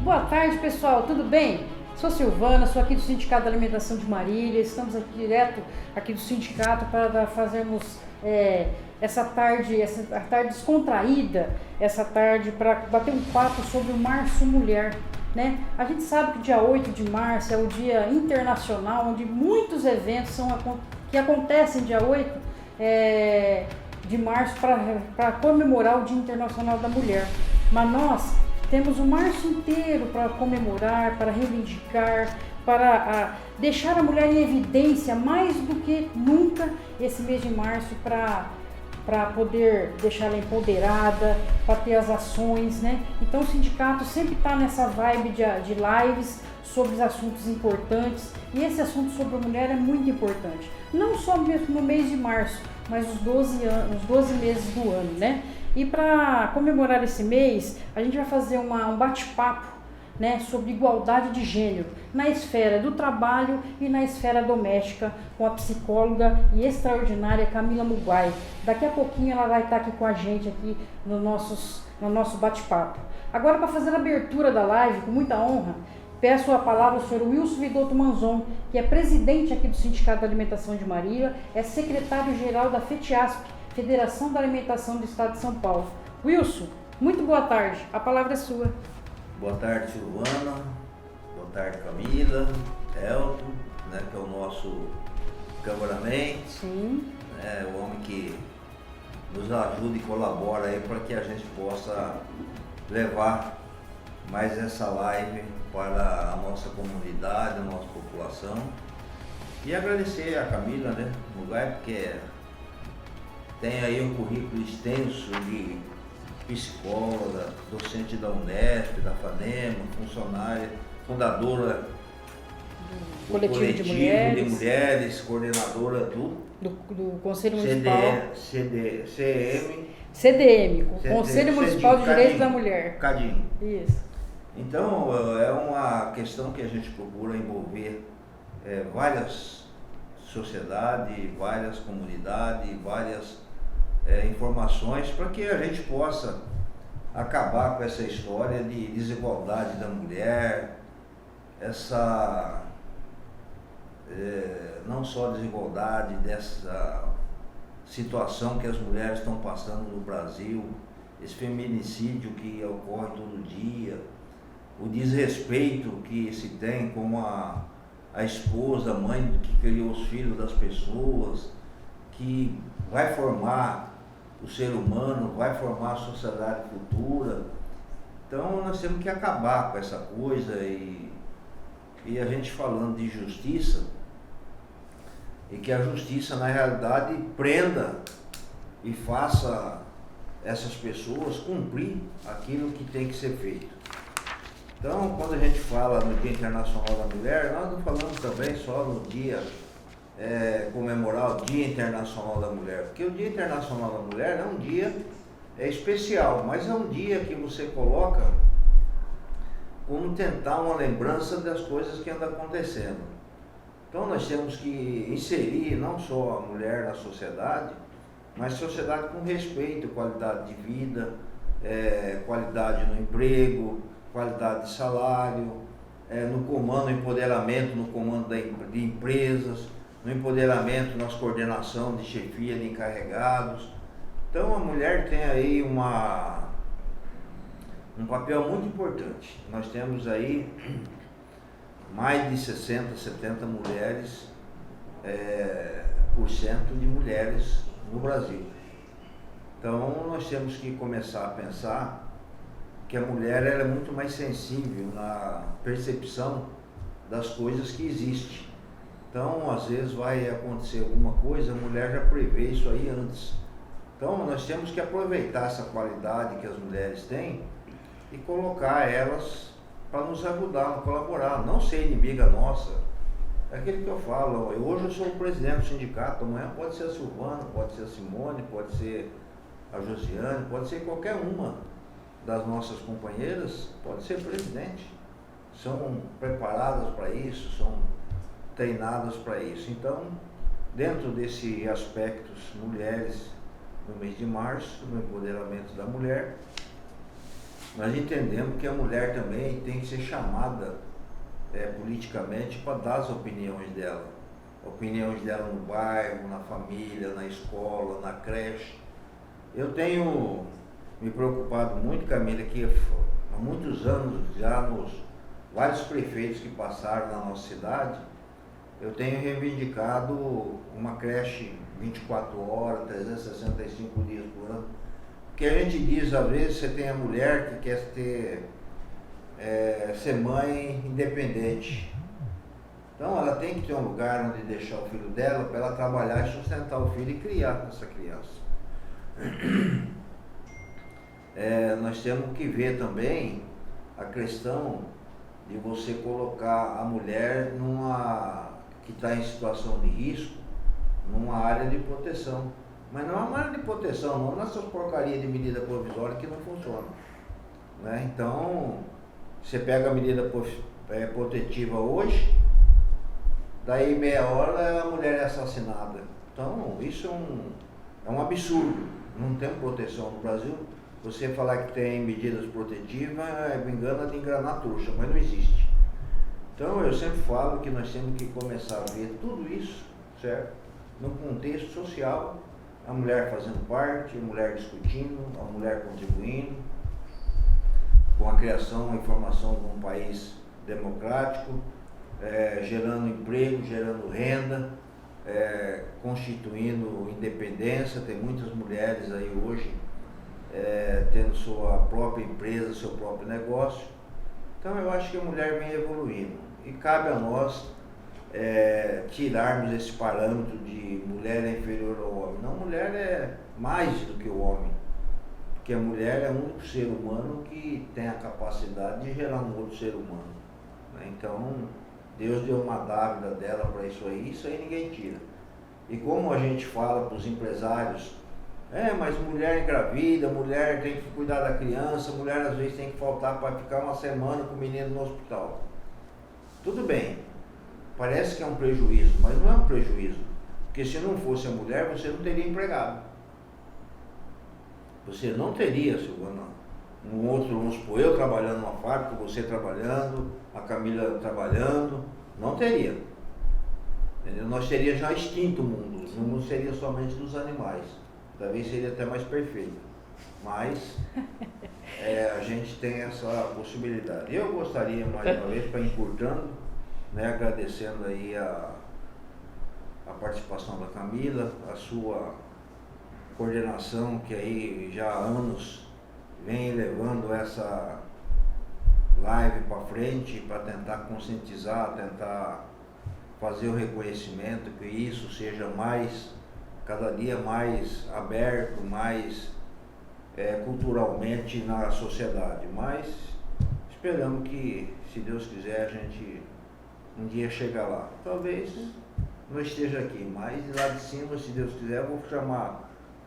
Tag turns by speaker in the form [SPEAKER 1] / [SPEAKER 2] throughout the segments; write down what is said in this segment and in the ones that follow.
[SPEAKER 1] Boa tarde, pessoal, tudo bem? Sou Silvana, sou aqui do Sindicato da Alimentação de Marília. Estamos aqui direto aqui do sindicato para fazermos essa tarde descontraída, essa tarde para bater um papo sobre o Março Mulher, né? A gente sabe que dia 8 de março é o dia internacional, onde muitos eventos que acontecem dia 8 de março para comemorar o Dia Internacional da Mulher. Mas nós temos o março inteiro para comemorar, para reivindicar, para deixar a mulher em evidência mais do que nunca esse mês de março, para poder deixar ela empoderada, para ter as ações, né? Então o sindicato sempre está nessa vibe de lives sobre os assuntos importantes, e esse assunto sobre a mulher é muito importante, não só no mês de março, mas os 12 meses do ano, né? E para comemorar esse mês, a gente vai fazer um bate-papo, né, sobre igualdade de gênero na esfera do trabalho e na esfera doméstica, com a psicóloga e extraordinária Camila Muguai. Daqui a pouquinho ela vai estar aqui com a gente aqui no nosso bate-papo. Agora, para fazer a abertura da live, com muita honra, peço a palavra ao senhor Wilson Vidotto Manzon, que é presidente aqui do Sindicato da Alimentação de Marília, é secretário-geral da FETIASP, Federação da Alimentação do Estado de São Paulo. Wilson, muito boa tarde, a palavra é sua.
[SPEAKER 2] Boa tarde, Silvana. Boa tarde, Camila, Elton, né, que é o nosso cameraman.
[SPEAKER 1] Sim.
[SPEAKER 2] O homem que nos ajuda e colabora aí para que a gente possa levar mais essa live para a nossa comunidade, a nossa população. E agradecer a Camila, né, no lugar, porque tem aí um currículo extenso de psicóloga, docente da Unesp, da FANEMA, funcionária, fundadora do coletivo de mulheres, coordenadora
[SPEAKER 1] do Conselho Municipal
[SPEAKER 2] CDM,
[SPEAKER 1] Conselho Municipal de Direitos da Mulher.
[SPEAKER 2] CADIM.
[SPEAKER 1] Isso.
[SPEAKER 2] Então é uma questão que a gente procura envolver várias sociedades, várias comunidades, várias informações para que a gente possa acabar com essa história de desigualdade da mulher, essa não só desigualdade, dessa situação que as mulheres estão passando no Brasil, esse feminicídio que ocorre todo dia, o desrespeito que se tem com a esposa, a mãe que criou os filhos das pessoas, que vai formar o ser humano, vai formar a sociedade futura. Então nós temos que acabar com essa coisa e a gente falando de justiça, e que a justiça na realidade prenda e faça essas pessoas cumprir aquilo que tem que ser feito. Então quando a gente fala no Dia Internacional da Mulher, nós não falamos também só no dia comemorar o Dia Internacional da Mulher, porque o Dia Internacional da Mulher é um dia especial, mas é um dia que você coloca como tentar uma lembrança das coisas que andam acontecendo. Então nós temos que inserir não só a mulher na sociedade, mas sociedade com respeito, qualidade de vida, qualidade no emprego, qualidade de salário, no comando, empoderamento no comando de empresas, no empoderamento, nas coordenação de chefia de encarregados. Então a mulher tem aí um papel muito importante. Nós temos aí mais de 60, 70 mulheres, por cento de mulheres no Brasil. Então nós temos que começar a pensar que a mulher ela é muito mais sensível na percepção das coisas que existem. Então, às vezes vai acontecer alguma coisa, a mulher já prevê isso aí antes. Então, nós temos que aproveitar essa qualidade que as mulheres têm e colocar elas para nos ajudar, colaborar, não ser inimiga nossa. É aquilo que eu falo, hoje eu sou o presidente do sindicato, amanhã pode ser a Silvana, pode ser a Simone, pode ser a Josiane, pode ser qualquer uma das nossas companheiras, pode ser presidente. São preparadas para isso, são treinadas para isso. Então, dentro desse aspectos mulheres no mês de março, no empoderamento da mulher, nós entendemos que a mulher também tem que ser chamada politicamente para dar as opiniões dela. Opiniões dela no bairro, na família, na escola, na creche. Eu tenho me preocupado muito, Camila, que há muitos anos, já nos vários prefeitos que passaram na nossa cidade, eu tenho reivindicado uma creche 24 horas, 365 dias por ano. Porque a gente diz, às vezes, você tem a mulher que quer ser mãe independente. Então ela tem que ter um lugar onde deixar o filho dela para ela trabalhar e sustentar o filho e criar essa criança. Nós temos que ver também a questão de você colocar a mulher que está em situação de risco numa área de proteção. Mas não é uma área de proteção, não nessas porcarias de medida provisória que não funcionam. Né? Então, você pega a medida protetiva hoje, daí meia hora a mulher é assassinada. Então, isso é um absurdo. Não tem proteção no Brasil. Você falar que tem medidas protetivas me engana de enganar a trouxa, mas não existe. Então, eu sempre falo que nós temos que começar a ver tudo isso, certo? No contexto social, a mulher fazendo parte, a mulher discutindo, a mulher contribuindo com a criação e formação de um país democrático, gerando emprego, gerando renda, constituindo independência. Tem muitas mulheres aí hoje tendo sua própria empresa, seu próprio negócio. Então eu acho que a mulher vem evoluindo e cabe a nós tirarmos esse parâmetro de mulher é inferior ao homem. Não, mulher é mais do que o homem, porque a mulher é o único ser humano que tem a capacidade de gerar um outro ser humano. Né? Então Deus deu uma dávila dela para isso aí ninguém tira. E como a gente fala para os empresários, mas mulher engravida, mulher tem que cuidar da criança, mulher às vezes tem que faltar para ficar uma semana com o menino no hospital. Tudo bem, parece que é um prejuízo, mas não é um prejuízo. Porque se não fosse a mulher, você não teria empregado. Você não teria, Silvana, um outro, vamos supor, eu trabalhando numa fábrica, você trabalhando, a Camila trabalhando, não teria. Entendeu? Nós teríamos já extinto o mundo, o mundo seria somente dos animais. Talvez seria até mais perfeito, mas a gente tem essa possibilidade. Eu gostaria, mais uma vez, para encurtando, agradecendo aí a participação da Camila, a sua coordenação, que aí já há anos vem levando essa live para frente, para tentar conscientizar, tentar fazer o reconhecimento, que isso seja cada dia mais aberto, mais culturalmente na sociedade. Mas esperamos que, se Deus quiser, a gente um dia chegar lá. Talvez não esteja aqui, mas lá de cima, se Deus quiser, eu vou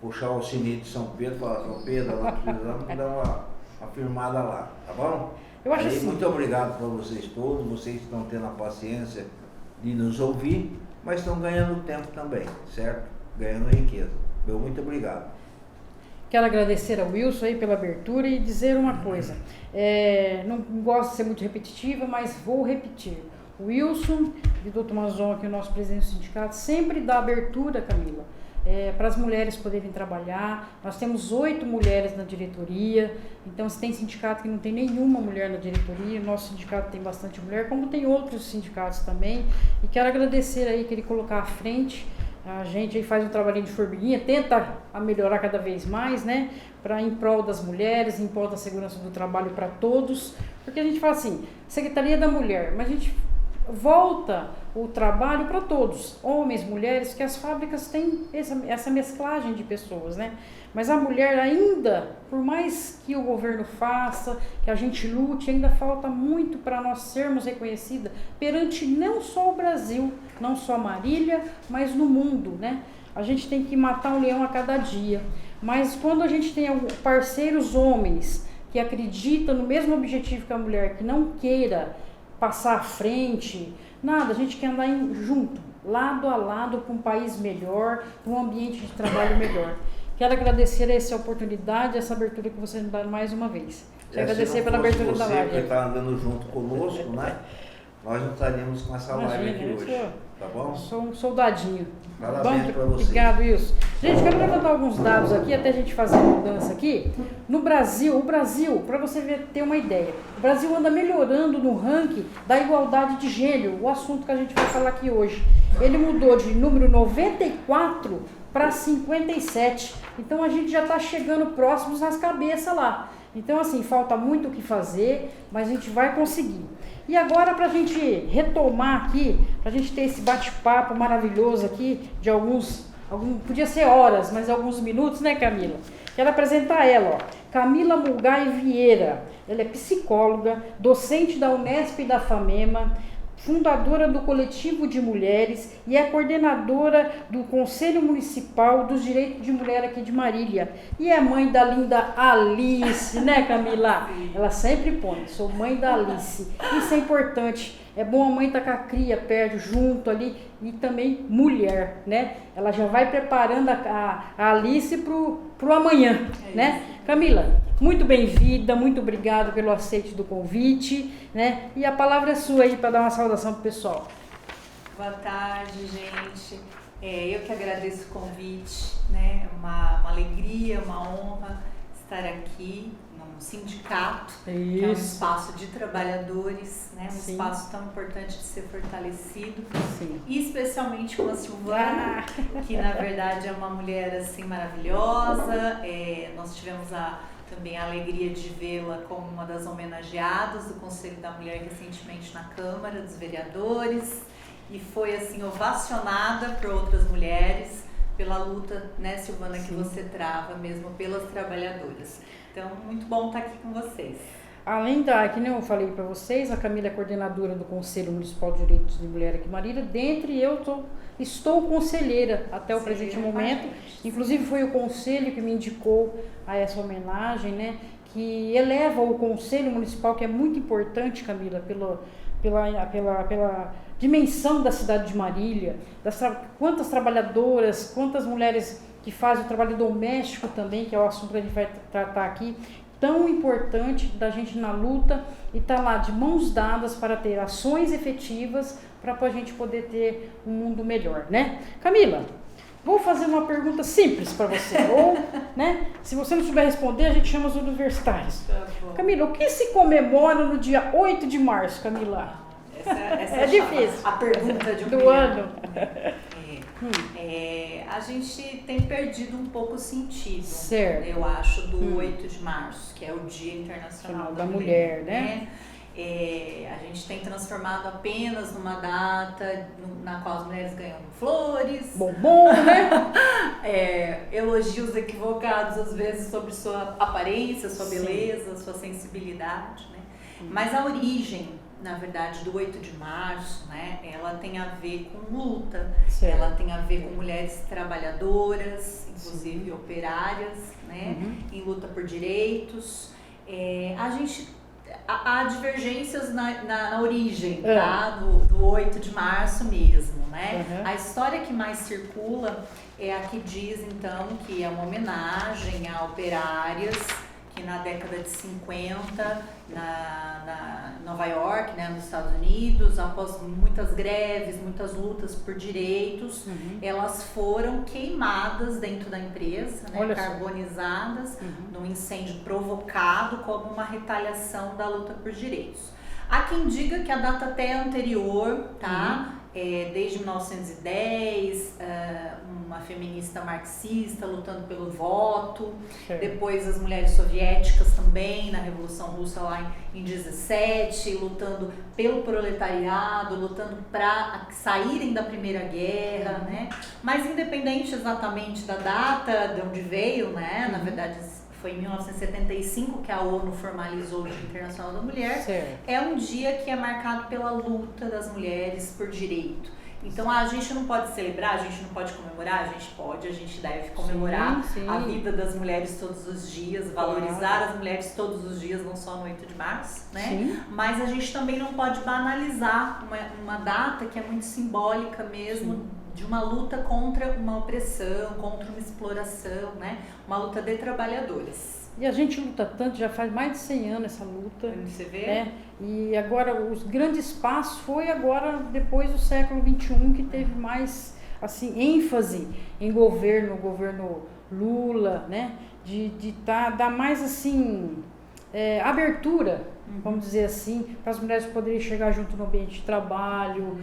[SPEAKER 2] puxar o sininho de São Pedro e falar: São Pedro, nós precisamos dar uma firmada lá, tá bom?
[SPEAKER 1] Eu acho assim.
[SPEAKER 2] Muito obrigado para vocês todos, vocês estão tendo a paciência de nos ouvir, mas estão ganhando tempo também, certo? Ganhando riqueza. Meu muito obrigado.
[SPEAKER 1] Quero agradecer ao Wilson aí pela abertura e dizer uma coisa. Não gosto de ser muito repetitiva, mas vou repetir. O Wilson e o Dr. Manzon, que é o nosso presidente do sindicato, sempre dá abertura, Camila, para as mulheres poderem trabalhar. Nós temos 8 mulheres na diretoria, então se tem sindicato que não tem nenhuma mulher na diretoria, o nosso sindicato tem bastante mulher, como tem outros sindicatos também. E quero agradecer aí que ele colocar à frente. A gente aí faz um trabalhinho de formiguinha, tenta melhorar cada vez mais, em prol das mulheres, em prol da segurança do trabalho para todos, porque a gente fala assim, Secretaria da Mulher, mas a gente volta o trabalho para todos, homens, mulheres, que as fábricas têm essa mesclagem de pessoas, Mas a mulher ainda, por mais que o governo faça, que a gente lute, ainda falta muito para nós sermos reconhecidas perante não só o Brasil, não só Marília, mas no mundo, A gente tem que matar um leão a cada dia. Mas quando a gente tem parceiros homens que acreditam no mesmo objetivo que a mulher, que não queira passar à frente, nada, a gente quer andar junto, lado a lado, para um país melhor, para um ambiente de trabalho melhor. Quero agradecer essa oportunidade, essa abertura que vocês me deram mais uma vez. Te agradecer pela abertura da live.
[SPEAKER 2] Você está andando junto conosco, né? Nós não estaríamos com essa live aqui hoje. Tá bom?
[SPEAKER 1] Sou um soldadinho.
[SPEAKER 2] Parabéns para você.
[SPEAKER 1] Obrigado, Wilson. Gente, quero levantar alguns dados aqui, até a gente fazer a mudança aqui. No Brasil, para você ter uma ideia, o Brasil anda melhorando no ranking da igualdade de gênero, o assunto que a gente vai falar aqui hoje. Ele mudou de número 94 para 57. Então a gente já está chegando próximos nas cabeças lá. Então, assim, falta muito o que fazer, mas a gente vai conseguir. E agora, para a gente retomar aqui, para a gente ter esse bate-papo maravilhoso aqui, de podia ser horas, mas alguns minutos, né, Camila? Quero apresentar ela, ó. Camila Mulgai Vieira. Ela é psicóloga, docente da Unesp e da FAMEMA, fundadora do Coletivo de Mulheres e é coordenadora do Conselho Municipal dos Direitos de Mulher aqui de Marília. E é mãe da linda Alice, né, Camila? Ela sempre põe, sou mãe da Alice. Isso é importante. É bom a mãe estar com a cria perto, junto ali, e também mulher, né? Ela já vai preparando a Alice pro amanhã, né? Camila, muito bem-vinda, muito obrigada pelo aceite do convite, né? E a palavra é sua aí para dar uma saudação pro pessoal.
[SPEAKER 3] Boa tarde, gente. Eu que agradeço o convite, né? Uma alegria, uma honra estar aqui no sindicato, que é um espaço de trabalhadores, né? Um espaço tão importante de ser fortalecido.
[SPEAKER 1] Sim.
[SPEAKER 3] E especialmente com a Silvana, que na verdade é uma mulher assim maravilhosa. Nós tivemos também a alegria de vê-la como uma das homenageadas do Conselho da Mulher recentemente na Câmara dos Vereadores e foi assim ovacionada por outras mulheres pela luta, né, Silvana, que você trava mesmo pelas trabalhadoras. Então, muito bom estar aqui com vocês.
[SPEAKER 1] Além que nem eu falei para vocês, a Camila é coordenadora do Conselho Municipal de Direitos de Mulher aqui em Marília. Dentre estou conselheira até o presente momento. Inclusive foi o conselho que me indicou a essa homenagem, né? Que eleva o Conselho Municipal, que é muito importante, Camila, pela dimensão da cidade de Marília, quantas trabalhadoras, quantas mulheres que fazem o trabalho doméstico também, que é o assunto que a gente vai tratar aqui, tão importante da gente na luta e estar lá de mãos dadas para ter ações efetivas para a gente poder ter um mundo melhor, né? Camila, vou fazer uma pergunta simples para você, ou, né, se você não souber responder, a gente chama os universitários.
[SPEAKER 3] Tá bom.
[SPEAKER 1] Camila, o que se comemora no dia 8 de março, Camila?
[SPEAKER 3] Essa
[SPEAKER 1] é difícil.
[SPEAKER 3] A pergunta de um
[SPEAKER 1] do
[SPEAKER 3] milhão.
[SPEAKER 1] ano.
[SPEAKER 3] A gente tem perdido um pouco o sentido,
[SPEAKER 1] certo.
[SPEAKER 3] Eu acho, do 8 de março, que é o Dia Internacional da Mulher,
[SPEAKER 1] né?
[SPEAKER 3] A gente tem transformado apenas numa data na qual as mulheres ganham flores,
[SPEAKER 1] bombom, né?
[SPEAKER 3] Elogios equivocados às vezes sobre sua aparência, sua beleza, sua sensibilidade, né? Mas a origem, na verdade, do 8 de março, né, ela tem a ver com luta, ela tem a ver com mulheres trabalhadoras, inclusive operárias, né, em luta por direitos. Há divergências na origem, tá, do 8 de março mesmo, né? A história que mais circula é a que diz, então, que é uma homenagem a operárias que na década de 50, na Nova York, né, nos Estados Unidos, após muitas greves, muitas lutas por direitos, elas foram queimadas dentro da empresa, né, carbonizadas, num incêndio provocado como uma retaliação da luta por direitos. Há quem diga que a data até é anterior, tá? Desde 1910, uma feminista marxista lutando pelo voto, depois as mulheres soviéticas também, na Revolução Russa lá em 17, lutando pelo proletariado, lutando para saírem da Primeira Guerra, né? Mas independente exatamente da data, de onde veio, né? Na verdade, foi em 1975 que a ONU formalizou o Dia Internacional da Mulher. É um dia que é marcado pela luta das mulheres por direito. Então a gente não pode celebrar, a gente não pode comemorar, a gente deve comemorar a vida das mulheres todos os dias, valorizar as mulheres todos os dias, não só no 8 de março, né? Mas a gente também não pode banalizar uma data que é muito simbólica mesmo, de uma luta contra uma opressão, contra uma exploração, né? Uma luta de trabalhadores.
[SPEAKER 1] E a gente luta tanto, já faz mais de 100 anos essa luta.
[SPEAKER 3] Você vê?
[SPEAKER 1] Né? E agora, os grandes passos foi agora, depois do século XXI, que teve mais assim, ênfase em governo Lula, né? De dar mais assim, abertura, vamos dizer assim, para as mulheres poderem chegar junto no ambiente de trabalho,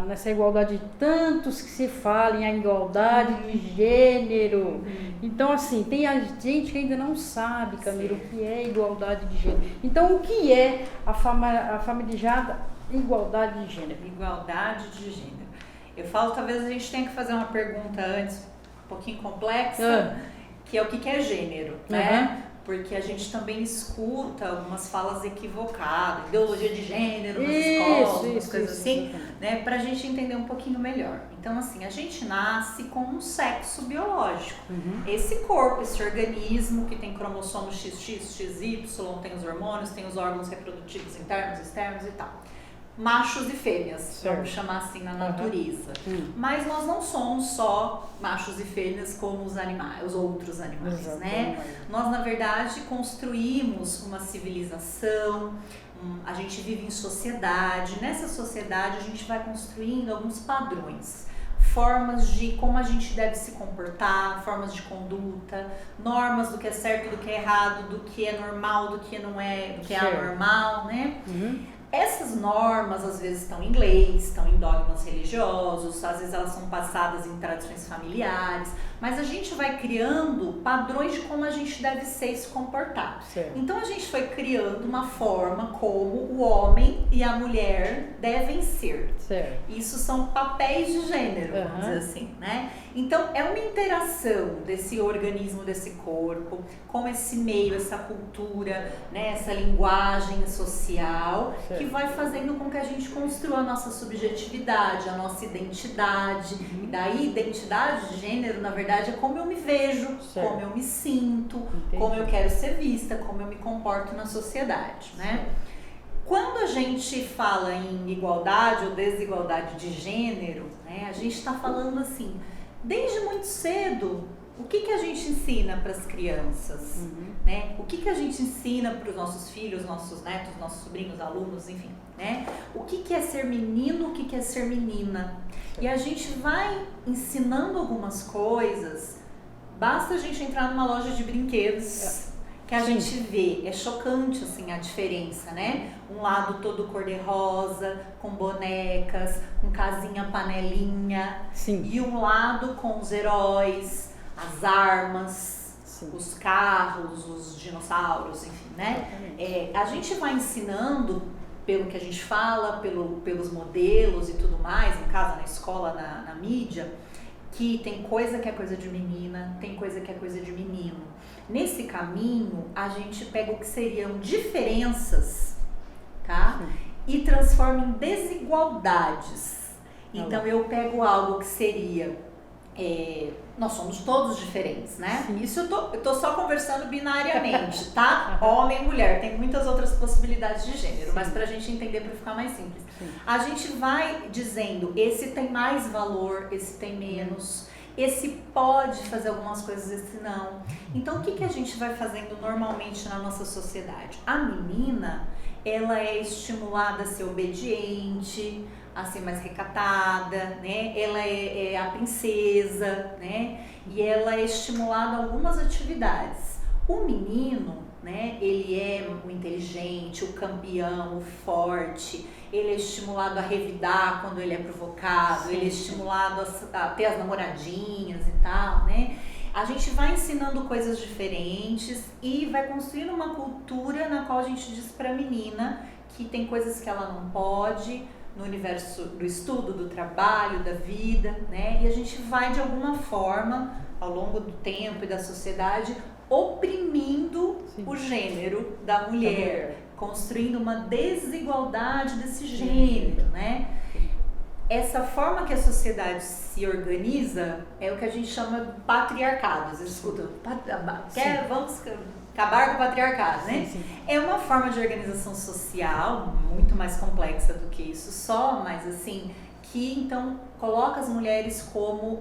[SPEAKER 1] nessa igualdade de tantos que se falem, a igualdade de gênero. Então, assim, tem a gente que ainda não sabe, Camila, o que é igualdade de gênero. Então, o que é a famigerada igualdade de gênero?
[SPEAKER 3] Igualdade de gênero. Eu falo, talvez a gente tenha que fazer uma pergunta antes, um pouquinho complexa, que é o que é gênero, né? Porque a gente também escuta algumas falas equivocadas, ideologia de gênero nas escolas, coisas assim, né? Pra gente entender um pouquinho melhor. Então, assim, a gente nasce com um sexo biológico. Esse corpo, esse organismo que tem cromossomo XX, XY, tem os hormônios, tem os órgãos reprodutivos internos, externos e tal. Machos e fêmeas, vamos chamar assim na natureza. Mas nós não somos só machos e fêmeas como os animais, os outros animais, né? Nós, na verdade, construímos uma civilização, a gente vive em sociedade. Nessa sociedade, a gente vai construindo alguns padrões, formas de como a gente deve se comportar, formas de conduta, normas do que é certo, do que é errado, do que é normal, do que não é, do que é anormal, né? Essas normas às vezes estão em leis, estão em dogmas religiosos, às vezes elas são passadas em tradições familiares, mas a gente vai criando padrões de como a gente deve ser e se comportar. Então a gente foi criando uma forma como o homem e a mulher devem ser. Isso são papéis de gênero, vamos dizer assim, né? Então é uma interação desse organismo, desse corpo, com esse meio, essa cultura, né? Essa linguagem social, que vai fazendo com que a gente construa a nossa subjetividade, a nossa identidade. E daí, identidade de gênero, na verdade, é como eu me vejo, como eu me sinto, como eu quero ser vista, como eu me comporto na sociedade, né? Quando a gente fala em igualdade ou desigualdade de gênero, né, a gente está falando assim, desde muito cedo, o que a gente ensina para as crianças? Né? O que a gente ensina para os nossos filhos, nossos netos, nossos sobrinhos, alunos, enfim, né? O que é ser menino, o que é ser menina? E a gente vai ensinando algumas coisas, basta a gente entrar numa loja de brinquedos que a gente vê, é chocante assim a diferença, né? Um lado todo cor-de-rosa, com bonecas, com casinha panelinha, e um lado com os heróis, as armas, os carros, os dinossauros, enfim, né? A gente vai ensinando pelo que a gente fala, pelos modelos e tudo mais, em casa, na escola, na mídia, que tem coisa que é coisa de menina, tem coisa que é coisa de menino. Nesse caminho, a gente pega o que seriam diferenças, tá? E transforma em desigualdades. Então, eu pego algo que seria... nós somos todos diferentes, né? Isso eu tô só conversando binariamente, tá? Homem e mulher, tem muitas outras possibilidades de gênero, mas pra gente entender, pra ficar mais simples. A gente vai dizendo, esse tem mais valor, esse tem menos, esse pode fazer algumas coisas, esse não. Então, o que a gente vai fazendo normalmente na nossa sociedade? A menina, ela é estimulada a ser obediente, a ser mais recatada, né? Ela é a princesa, né? E ela é estimulada a algumas atividades. O menino, né? Ele é o inteligente, o campeão, o forte. Ele é estimulado a revidar quando ele é provocado. Ele é estimulado a ter as namoradinhas e tal, né? A gente vai ensinando coisas diferentes e vai construindo uma cultura na qual a gente diz para a menina que tem coisas que ela não pode, no universo do estudo, do trabalho, da vida, né? E a gente vai, de alguma forma, ao longo do tempo e da sociedade, oprimindo o gênero da mulher, construindo uma desigualdade desse gênero, né? Essa forma que a sociedade se organiza é o que a gente chama de patriarcado. Vocês escutam? Vamos acabar com o patriarcado, né? É uma forma de organização social muito mais complexa do que isso só, mas assim, que então coloca as mulheres como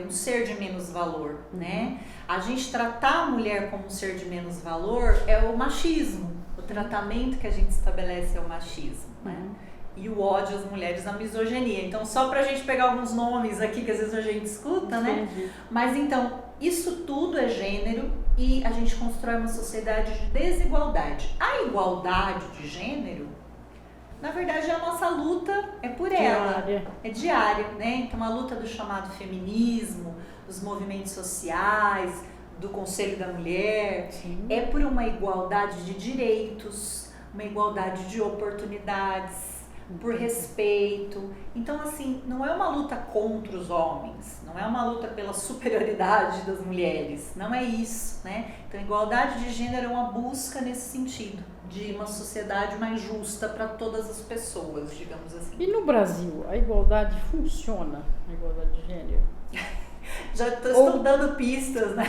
[SPEAKER 3] um ser de menos valor, né? A gente tratar a mulher como um ser de menos valor é o machismo, o tratamento que a gente estabelece é o machismo, né? E o ódio às mulheres, a misoginia. Então, só pra gente pegar alguns nomes aqui que às vezes a gente escuta, né? Mas então, isso tudo é gênero e a gente constrói uma sociedade de desigualdade. A igualdade de gênero, na verdade, a nossa luta é por ela. É diária, né? Então, a luta do chamado feminismo, dos movimentos sociais, do Conselho da Mulher, é por uma igualdade de direitos, uma igualdade de oportunidades, por respeito. Então, assim, não é uma luta contra os homens, não é uma luta pela superioridade das mulheres, não é isso, né? Então, igualdade de gênero é uma busca nesse sentido, de uma sociedade mais justa para todas as pessoas, digamos assim.
[SPEAKER 1] E no Brasil, a igualdade funciona, a igualdade de gênero?
[SPEAKER 3] Já estou dando pistas, né?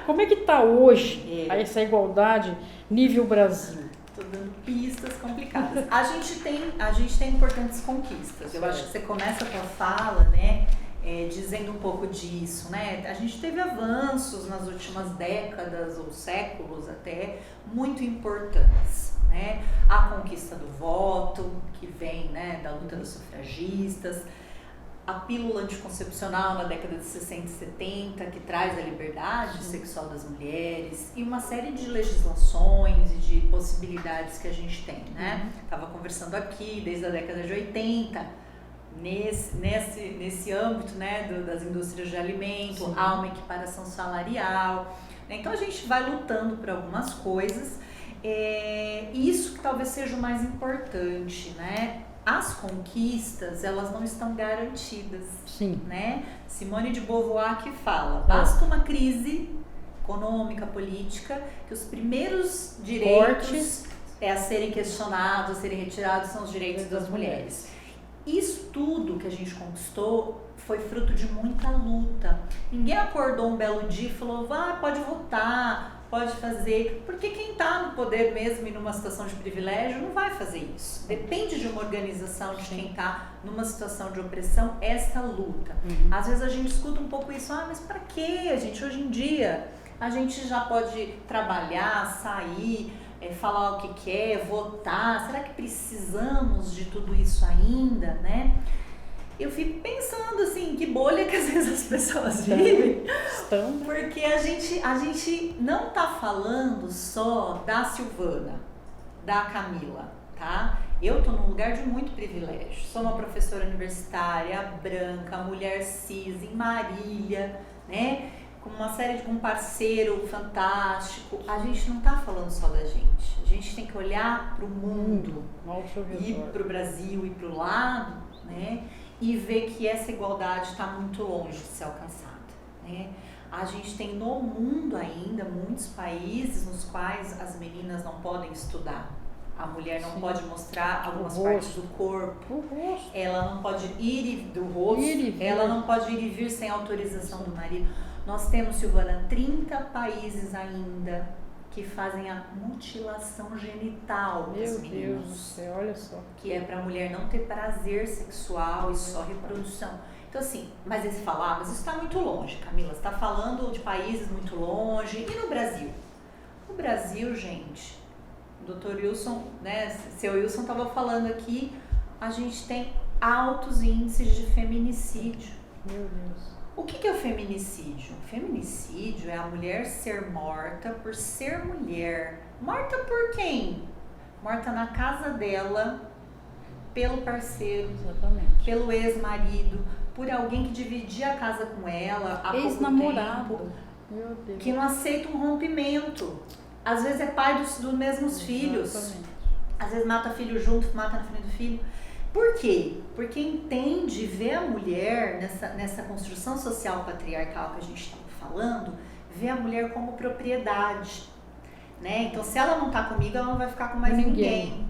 [SPEAKER 1] Como é que está hoje essa igualdade nível Brasil?
[SPEAKER 3] Estou dando pistas complicadas. A gente tem importantes conquistas. Eu acho que você começa a tua fala, né, dizendo um pouco disso, né? A gente teve avanços nas últimas décadas ou séculos até muito importantes, né? A conquista do voto, que vem, né, da luta dos sufragistas, a pílula anticoncepcional na década de 60 e 70, que traz a liberdade sexual das mulheres, e uma série de legislações e de possibilidades que a gente tem, né? Estava conversando aqui desde a década de 80, nesse âmbito, né, das indústrias de alimento, há uma equiparação salarial, né? Então a gente vai lutando por algumas coisas, e isso que talvez seja o mais importante, né? As conquistas, elas não estão garantidas, né? Simone de Beauvoir que fala, basta uma crise econômica, política, que os primeiros direitos a serem questionados, a serem retirados são os direitos das mulheres. Isso tudo que a gente conquistou foi fruto de muita luta. Ninguém acordou um belo dia e falou, pode votar, pode fazer, porque quem está no poder mesmo e numa situação de privilégio não vai fazer isso. Depende de uma organização de quem está numa situação de opressão, essa luta. Às vezes a gente escuta um pouco isso, mas para quê? Hoje em dia, a gente já pode trabalhar, sair, falar o que quer, votar. Será que precisamos de tudo isso ainda, né? Eu fico pensando assim, que bolha que às vezes as pessoas vivem, porque a gente não tá falando só da Silvana, da Camila, tá? Eu tô num lugar de muito privilégio, sou uma professora universitária, branca, mulher cis, em Marília, né? Com uma série de um parceiro fantástico. A gente não tá falando só da gente, a gente tem que olhar pro mundo, ir pro Brasil, ir pro lado, né? E ver que essa igualdade está muito longe de ser alcançada, né? A gente tem no mundo ainda muitos países nos quais as meninas não podem estudar. A mulher não pode mostrar algumas partes do corpo, ela não pode ir do rosto, ela não pode ir e vir sem autorização do marido. Nós temos, Silvana, 30 países ainda que fazem a mutilação genital das meninas. Meu Deus do céu, olha só. Que é para a mulher não ter prazer sexual e só reprodução. Então assim, mas eles falam, mas isso está muito longe, Camila, você está falando de países muito longe. E no Brasil? No Brasil, gente, o Dr. Wilson, né, seu Wilson estava falando aqui, a gente tem altos índices de feminicídio. Meu Deus. O que é o feminicídio? O feminicídio é a mulher ser morta por ser mulher. Morta por quem? Morta na casa dela, pelo parceiro, pelo ex-marido, por alguém que dividia a casa com ela há
[SPEAKER 1] ex-namorado.
[SPEAKER 3] pouco tempo, que não aceita um rompimento. Às vezes é pai dos mesmos filhos. Às vezes mata filho junto, mata na frente do filho. Por quê? Porque entende, vê a mulher nessa construção social patriarcal que a gente está falando, vê a mulher como propriedade, né? Então, se ela não está comigo, ela não vai ficar com mais ninguém.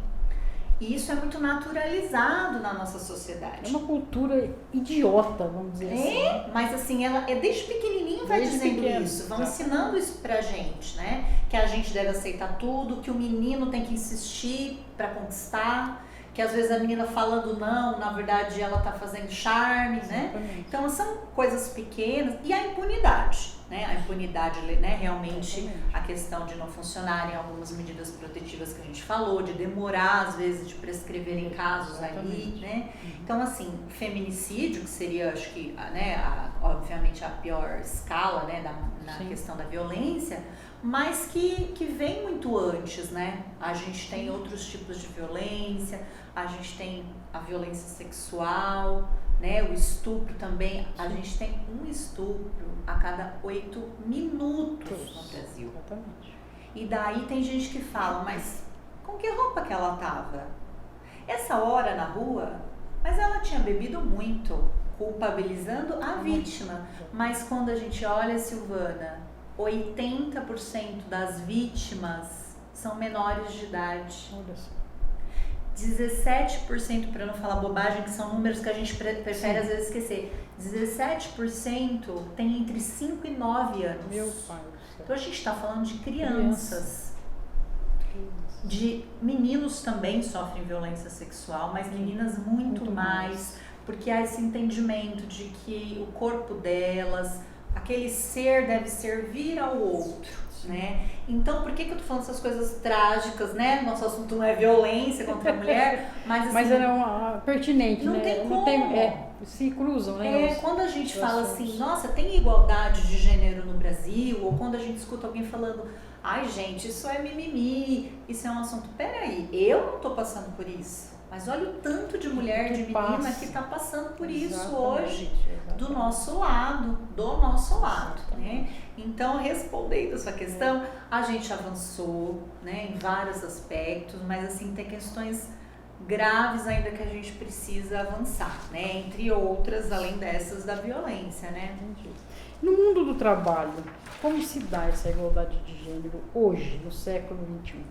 [SPEAKER 3] E isso é muito naturalizado na nossa sociedade.
[SPEAKER 1] É uma cultura idiota, vamos dizer assim.
[SPEAKER 3] Mas assim, ela desde pequenininho vai dizendo isso, vão ensinando isso pra gente, né? Que a gente deve aceitar tudo, que o menino tem que insistir para conquistar, que às vezes a menina falando não, na verdade ela tá fazendo charme, né? Então são coisas pequenas. E a impunidade, né? A impunidade, né? Realmente a questão de não funcionarem algumas medidas protetivas que a gente falou, de demorar às vezes de prescrever em casos ali, né? Então assim, feminicídio, que seria, acho que, né, obviamente a pior escala, né, na questão da violência, mas que vem muito antes, né? A gente tem outros tipos de violência, a gente tem a violência sexual, né? O estupro também. A gente tem um estupro a cada 8 minutos no Brasil.
[SPEAKER 1] Exatamente.
[SPEAKER 3] E daí tem gente que fala, mas com que roupa que ela tava? Essa hora na rua, mas ela tinha bebido muito, culpabilizando a vítima. Mas quando a gente olha, Silvana, 80% das vítimas são menores de idade. 17%, para não falar bobagem, que são números que a gente prefere às vezes esquecer, 17% tem entre 5 e 9 anos.
[SPEAKER 1] Meu pai.
[SPEAKER 3] Então a gente está falando de crianças. De meninos também sofrem violência sexual, mas meninas muito mais, porque há esse entendimento de que o corpo delas, aquele ser deve servir ao outro, né? Então, por que eu tô falando essas coisas trágicas, né? Nosso assunto não é violência contra a mulher, mas assim...
[SPEAKER 1] Mas era uma pertinente,
[SPEAKER 3] não
[SPEAKER 1] né?
[SPEAKER 3] Tem como.
[SPEAKER 1] Não tem, se cruzam, né?
[SPEAKER 3] Quando a gente fala assim, nossa, tem igualdade de gênero no Brasil, ou quando a gente escuta alguém falando, ai gente, isso é mimimi, isso é um assunto, peraí, eu não tô passando por isso. Mas olha o tanto de mulher, de menina que está passando por isso hoje, do nosso lado, né? Então, respondendo a sua questão, a gente avançou, né, em vários aspectos, mas assim, tem questões graves ainda que a gente precisa avançar, né? Entre outras, além dessas da violência, né?
[SPEAKER 1] No mundo do trabalho, como se dá essa igualdade de gênero hoje, no século XXI?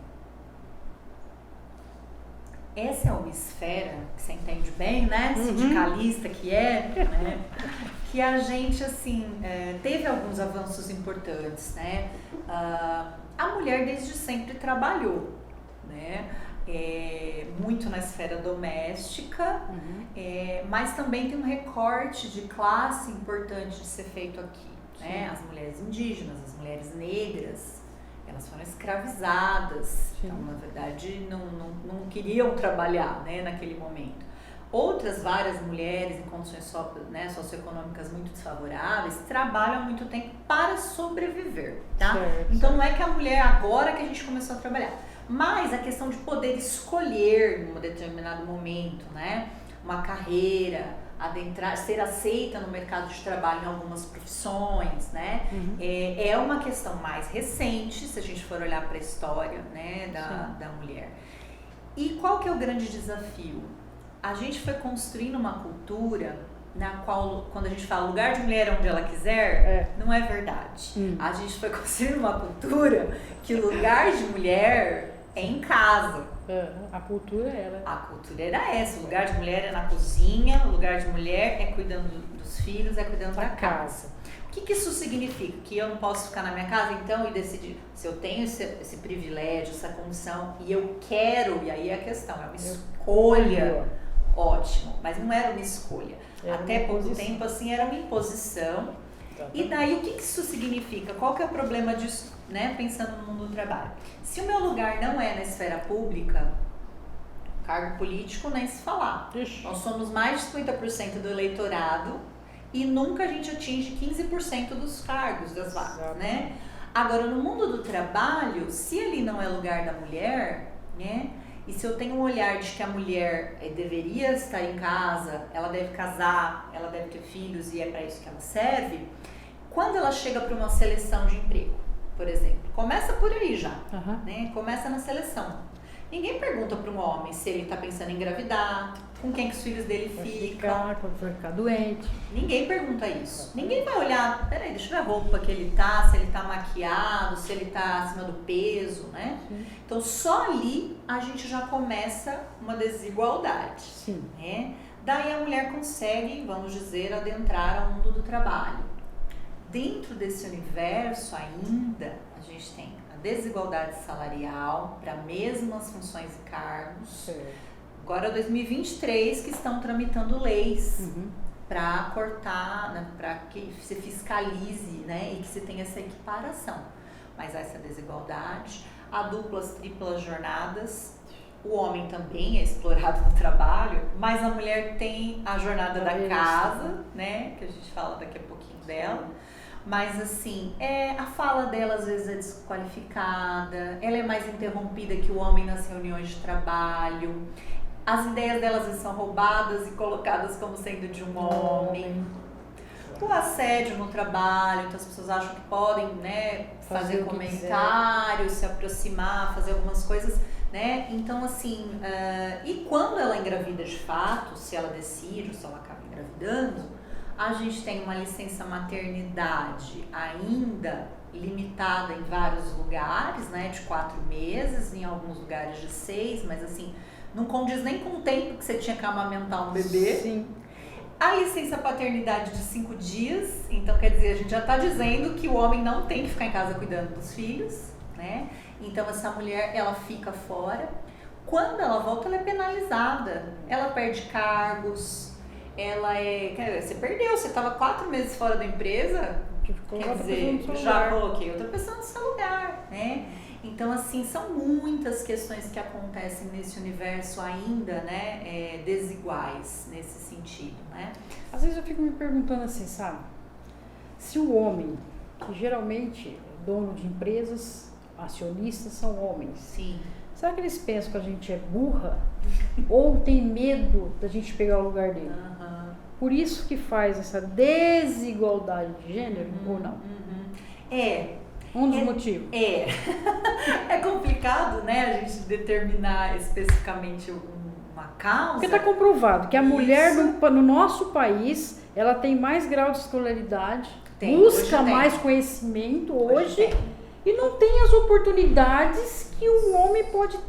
[SPEAKER 3] Essa é uma esfera que você entende bem, né? Sindicalista que né? Que a gente, assim, teve alguns avanços importantes, né? A mulher desde sempre trabalhou, né? Muito na esfera doméstica, mas também tem um recorte de classe importante de ser feito aqui, né? As mulheres indígenas, as mulheres negras, elas foram escravizadas, então na verdade não queriam trabalhar, né, naquele momento. Outras várias mulheres em condições socioeconômicas muito desfavoráveis trabalham há muito tempo para sobreviver, tá? Então não é que a mulher agora que a gente começou a trabalhar, mas a questão de poder escolher num determinado momento, né, uma carreira, adentrar, ser aceita no mercado de trabalho em algumas profissões, né? É uma questão mais recente, se a gente for olhar para a história, né, da mulher. E qual que é o grande desafio? A gente foi construindo uma cultura na qual, quando a gente fala lugar de mulher onde ela quiser, não é verdade. A gente foi construindo uma cultura que o lugar de mulher é em casa.
[SPEAKER 1] A cultura era.
[SPEAKER 3] A cultura era essa. O lugar de mulher é na cozinha, o lugar de mulher é cuidando dos filhos, é cuidando da casa. O que isso significa? Que eu não posso ficar na minha casa, então, e decidir se eu tenho esse privilégio, essa condição, e eu quero, e aí é a questão, é uma escolha. Ótimo, mas não era uma escolha. Até pouco tempo, assim, era uma imposição. E daí, o que isso significa? Qual que é o problema disso, né, pensando no mundo do trabalho? Se o meu lugar não é na esfera pública, cargo político nem se falar. Nós somos mais de 50% do eleitorado e nunca a gente atinge 15% dos cargos, das vagas, né? Agora, no mundo do trabalho, se ali não é lugar da mulher, né? E se eu tenho um olhar de que a mulher deveria estar em casa, ela deve casar, ela deve ter filhos e é para isso que ela serve, quando ela chega para uma seleção de emprego, por exemplo, começa por aí já, né? Começa na seleção. Ninguém pergunta para um homem se ele está pensando em engravidar, com quem que os filhos dele ficam.
[SPEAKER 1] Quando for ficar doente.
[SPEAKER 3] Ninguém pergunta isso. Ninguém vai olhar, peraí, deixa eu ver a roupa que ele tá, se ele tá maquiado, se ele tá acima do peso, né? Então só ali a gente já começa uma desigualdade. Né? Daí a mulher consegue, vamos dizer, adentrar ao mundo do trabalho. Dentro desse universo ainda, a gente tem a desigualdade salarial para mesmas funções e cargos. agora 2023 que estão tramitando leis para cortar, né, para que se fiscalize, né, e que se tenha essa equiparação. Mas essa desigualdade, a duplas, triplas jornadas, o homem também é explorado no trabalho, mas a mulher tem a jornada da casa, né, que a gente fala daqui a pouquinho dela. Mas assim, a fala dela às vezes é desqualificada, ela é mais interrompida que o homem nas reuniões de trabalho, as ideias dela às vezes são roubadas e colocadas como sendo de um homem. O assédio no trabalho, então as pessoas acham que podem, né, fazer comentários, se aproximar, fazer algumas coisas, né? Então assim, e quando ela engravida de fato, se ela decide ou se ela acaba engravidando, a gente tem uma licença maternidade ainda limitada em vários lugares, né, de 4 meses, em alguns lugares de 6, mas assim, não condiz nem com o tempo que você tinha que amamentar um bebê.
[SPEAKER 1] Sim.
[SPEAKER 3] A licença paternidade de 5 dias, então quer dizer, a gente já está dizendo que o homem não tem que ficar em casa cuidando dos filhos, né? Então essa mulher, ela fica fora. Quando ela volta, ela é penalizada, ela perde cargos. Você perdeu, você estava 4 meses fora da empresa, quer dizer, já coloquei outra pessoa no seu lugar, né? Então, assim, são muitas questões que acontecem nesse universo ainda, né, desiguais nesse sentido, né?
[SPEAKER 1] Às vezes eu fico me perguntando assim, sabe? Se o homem, que geralmente é dono de empresas, acionistas são homens.
[SPEAKER 3] Sim.
[SPEAKER 1] Será que eles pensam que a gente é burra? Ou tem medo da gente pegar o lugar dele? Por isso que faz essa desigualdade de gênero ou não? Um dos motivos.
[SPEAKER 3] É complicado, né, a gente determinar especificamente uma causa.
[SPEAKER 1] Porque está comprovado que a mulher no nosso país, ela tem mais grau de escolaridade, busca mais conhecimento hoje e não tem as oportunidades que um homem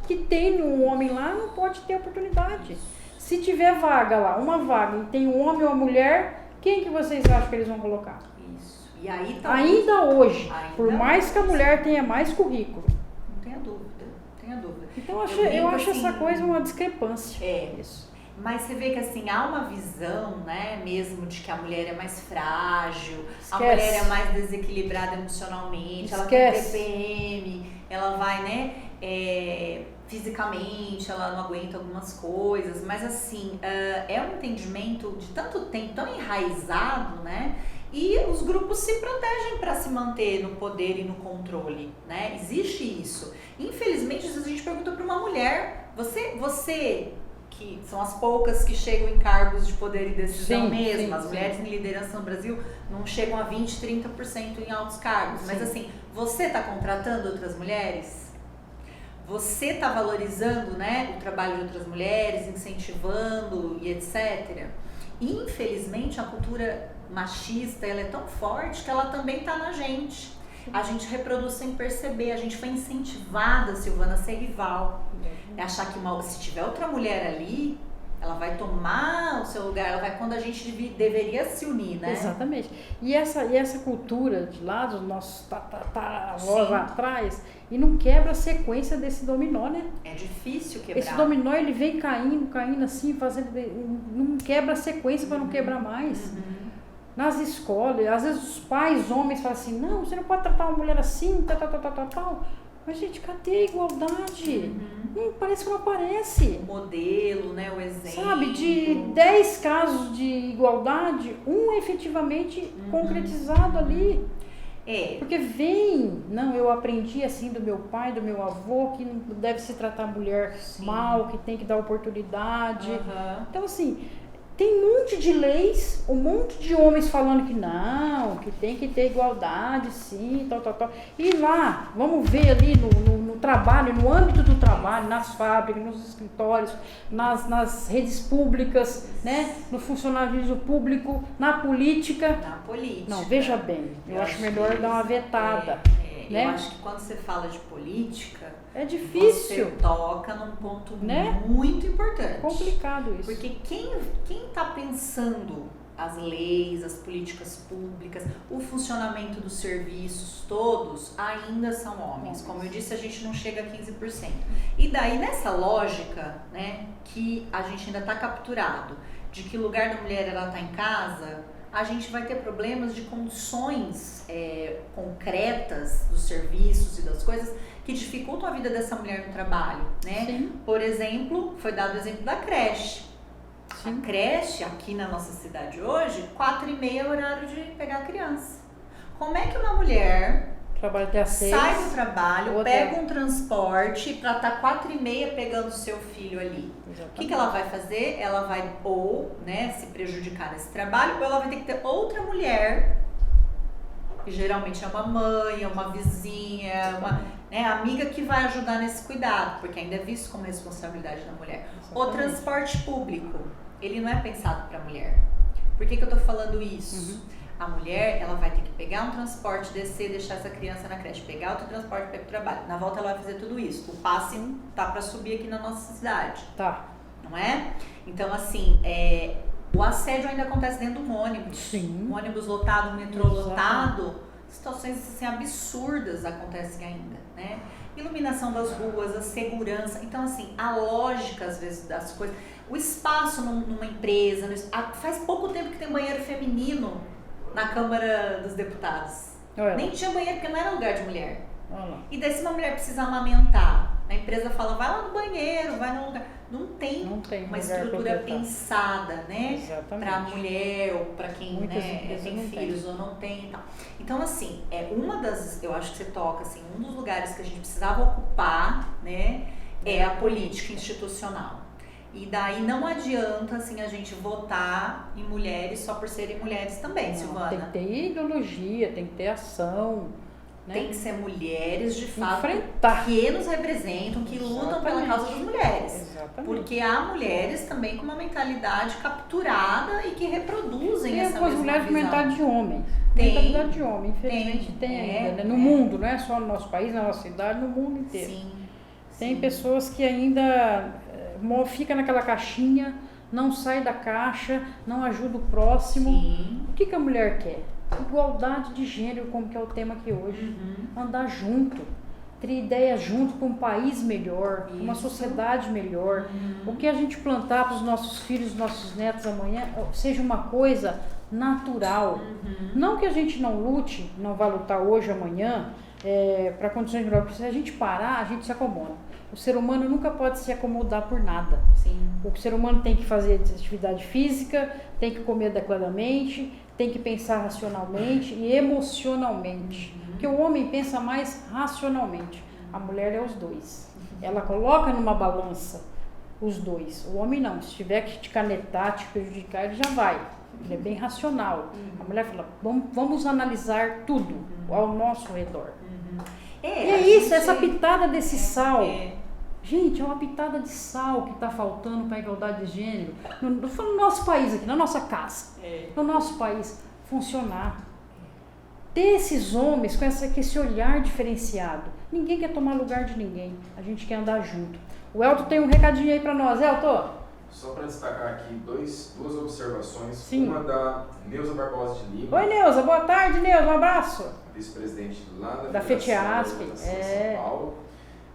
[SPEAKER 1] que tem um homem lá não pode ter oportunidade. Se tiver vaga lá, uma vaga, e tem um homem ou uma mulher, quem que vocês acham que eles vão colocar?
[SPEAKER 3] Isso. E aí tá
[SPEAKER 1] ainda hoje, por mais que a mulher tenha mais currículo.
[SPEAKER 3] Não tenha dúvida.
[SPEAKER 1] Então eu acho assim, essa coisa uma discrepância.
[SPEAKER 3] Isso. Mas você vê que assim, há uma visão, né, mesmo de que a mulher é mais frágil, a mulher é mais desequilibrada emocionalmente, ela tem TPM, ela vai, né, fisicamente, ela não aguenta algumas coisas, mas assim, é um entendimento de tanto tempo, tão enraizado, né, e os grupos se protegem para se manter no poder e no controle, né, existe isso. Infelizmente, às vezes a gente pergunta para uma mulher, você que são as poucas que chegam em cargos de poder e decisão mesmo, as mulheres em liderança no Brasil não chegam a 20, 30% em altos cargos, mas assim, você está contratando outras mulheres? Você está valorizando, né, o trabalho de outras mulheres, incentivando e etc. Infelizmente, a cultura machista, ela é tão forte que ela também está na gente. A gente reproduz sem perceber, a gente foi incentivada, Silvana, a ser rival. É achar que se tiver outra mulher ali, ela vai tomar o seu lugar, ela vai quando a gente deveria se unir, né?
[SPEAKER 1] Exatamente. E essa cultura de lá, dos nossos avós lá atrás, e não quebra a sequência desse dominó, né?
[SPEAKER 3] É difícil quebrar.
[SPEAKER 1] Esse dominó, ele vem caindo assim, não quebra a sequência para não quebrar mais. Nas escolas, às vezes os pais, homens, falam assim, não, você não pode tratar uma mulher assim, tal. Mas, gente, cadê a igualdade? Parece que não aparece.
[SPEAKER 3] O modelo, né, o exemplo.
[SPEAKER 1] Sabe, de 10 casos de igualdade, um efetivamente concretizado ali. Porque eu aprendi assim do meu pai, do meu avô, que não deve se tratar a mulher mal, que tem que dar oportunidade. Então, assim, tem um monte de leis, um monte de homens falando que não, que tem que ter igualdade, sim, tal. E lá, vamos ver ali no trabalho, no âmbito do trabalho, nas fábricas, nos escritórios, nas redes públicas, né, no funcionalismo público, na política. Não, veja bem, eu acho melhor dar uma vetada. Né?
[SPEAKER 3] Eu acho que quando você fala de política,
[SPEAKER 1] é difícil.
[SPEAKER 3] Você toca num ponto
[SPEAKER 1] né?
[SPEAKER 3] muito importante.
[SPEAKER 1] Complicado isso.
[SPEAKER 3] Porque quem está pensando as leis, as políticas públicas, o funcionamento dos serviços, todos ainda são homens. Como eu disse, a gente não chega a 15%. E daí, nessa lógica, né, que a gente ainda está capturado, de que o lugar da mulher ela está em casa, a gente vai ter problemas de condições concretas dos serviços e das coisas que dificultam a vida dessa mulher no trabalho, né?
[SPEAKER 1] Sim.
[SPEAKER 3] Por exemplo, foi dado o exemplo da creche.
[SPEAKER 1] Sim.
[SPEAKER 3] A creche, aqui na nossa cidade hoje, 4h30 é o horário de pegar a criança. Como é que uma mulher
[SPEAKER 1] Trabalho até às 6.
[SPEAKER 3] sai do trabalho,
[SPEAKER 1] Outra.
[SPEAKER 3] pega um transporte para estar 4h30 pegando o seu filho ali? O que ela vai fazer? Ela vai ou, né, se prejudicar nesse trabalho, ou ela vai ter que ter outra mulher, que geralmente é uma mãe, é uma vizinha, uma, né, amiga que vai ajudar nesse cuidado, porque ainda é visto como responsabilidade da mulher. O transporte público, ele não é pensado para a mulher. Por que eu tô falando isso? A mulher, ela vai ter que pegar um transporte, descer, deixar essa criança na creche, pegar outro transporte para ir pro trabalho. Na volta ela vai fazer tudo isso. O passe tá para subir aqui na nossa cidade.
[SPEAKER 1] Tá.
[SPEAKER 3] Não é? Então, assim, o assédio ainda acontece dentro de um ônibus.
[SPEAKER 1] Sim.
[SPEAKER 3] Um ônibus lotado, um metrô lotado. Situações assim, absurdas acontecem ainda, né? Iluminação das ruas, a segurança. Então, assim, a lógica, às vezes, das coisas. O espaço numa empresa. Faz pouco tempo que tem banheiro feminino na Câmara dos Deputados. Nem tinha banheiro, porque não era lugar de mulher. E daí, se uma mulher precisa amamentar, a empresa fala, vai lá no banheiro, vai no lugar. Não tem uma estrutura pensada, né? Para a mulher ou para quem, né, tem filhos ou não tem e tal. Então, assim, uma das, eu acho que você toca, assim, um dos lugares que a gente precisava ocupar, né, é a política institucional. E daí não adianta, assim, a gente votar em mulheres só por serem mulheres também, Silvana.
[SPEAKER 1] Tem que ter ideologia, tem que ter ação. Né?
[SPEAKER 3] Tem que ser mulheres, de fato,
[SPEAKER 1] enfrentar,
[SPEAKER 3] que nos representam, que lutam pela causa das mulheres.
[SPEAKER 1] Exatamente.
[SPEAKER 3] Porque há mulheres também com uma mentalidade capturada e que reproduzem essa mesma visão. Tem
[SPEAKER 1] mulheres com mentalidade de homem.
[SPEAKER 3] Tem.
[SPEAKER 1] Mentalidade de homem, infelizmente tem ainda. Né? No mundo, não é só no nosso país, na nossa cidade, no mundo inteiro.
[SPEAKER 3] Sim.
[SPEAKER 1] Tem pessoas que ainda fica naquela caixinha, não sai da caixa, não ajuda o próximo.
[SPEAKER 3] Sim.
[SPEAKER 1] O que a mulher quer? Igualdade de gênero, como que é o tema aqui hoje. Andar junto, ter ideias junto para um país melhor, uma sociedade melhor. O que a gente plantar para os nossos filhos, nossos netos amanhã, seja uma coisa natural. Não que a gente não lute, não vai lutar hoje, amanhã, para condições melhores. Se a gente parar, a gente se acomoda. O ser humano nunca pode se acomodar por nada.
[SPEAKER 3] Sim.
[SPEAKER 1] O ser humano tem que fazer atividade física, tem que comer adequadamente, tem que pensar racionalmente e emocionalmente. Porque o homem pensa mais racionalmente. A mulher é os dois. Ela coloca numa balança os dois. O homem não. Se tiver que te canetar, te prejudicar, ele já vai. Ele é bem racional. A mulher fala, vamos analisar tudo ao nosso redor. E é isso, essa pitada desse sal. Gente, é uma pitada de sal que está faltando para a igualdade de gênero. No nosso país aqui, na nossa casa. No nosso país, funcionar. Ter esses homens com esse olhar diferenciado. Ninguém quer tomar lugar de ninguém. A gente quer andar junto. O Elton tem um recadinho aí para nós. Elton?
[SPEAKER 4] Só para destacar aqui duas observações.
[SPEAKER 1] Sim.
[SPEAKER 4] Uma da Neuza Barbosa de Lima.
[SPEAKER 1] Oi, Neuza. Boa tarde, Neuza. Um abraço.
[SPEAKER 4] Vice-presidente lá
[SPEAKER 1] da FETIASP.
[SPEAKER 4] São Paulo.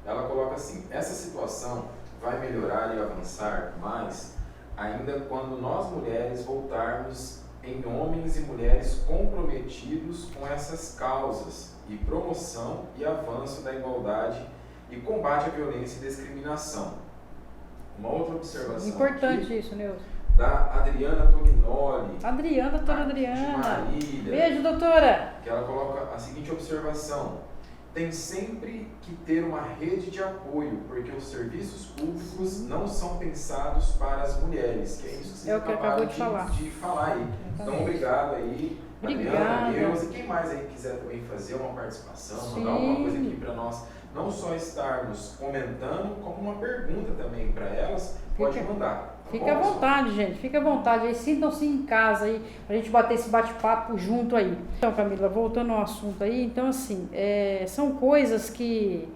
[SPEAKER 4] Ela coloca assim, essa situação vai melhorar e avançar mais ainda quando nós mulheres voltarmos em homens e mulheres comprometidos com essas causas e promoção e avanço da igualdade e combate à violência e discriminação. Uma outra observação
[SPEAKER 1] importante
[SPEAKER 4] aqui,
[SPEAKER 1] isso, Neuza.
[SPEAKER 4] Da Adriana Tognoli.
[SPEAKER 1] Doutora Adriana.
[SPEAKER 4] De Marília.
[SPEAKER 1] Beijo, doutora.
[SPEAKER 4] Que ela coloca a seguinte observação. Tem sempre que ter uma rede de apoio, porque os serviços públicos não são pensados para as mulheres, que é isso que você
[SPEAKER 1] acabou de
[SPEAKER 4] falar aí. Então, obrigado aí,
[SPEAKER 1] Adriana,
[SPEAKER 4] Deus, e quem mais aí quiser também fazer uma participação, mandar alguma coisa aqui para nós, não só estarmos comentando, como uma pergunta também para elas, pode mandar.
[SPEAKER 1] Fica à vontade, gente, fica à vontade aí, sintam-se em casa aí, pra gente bater esse bate-papo junto aí. Então, Camila, voltando ao assunto aí, então assim, são coisas que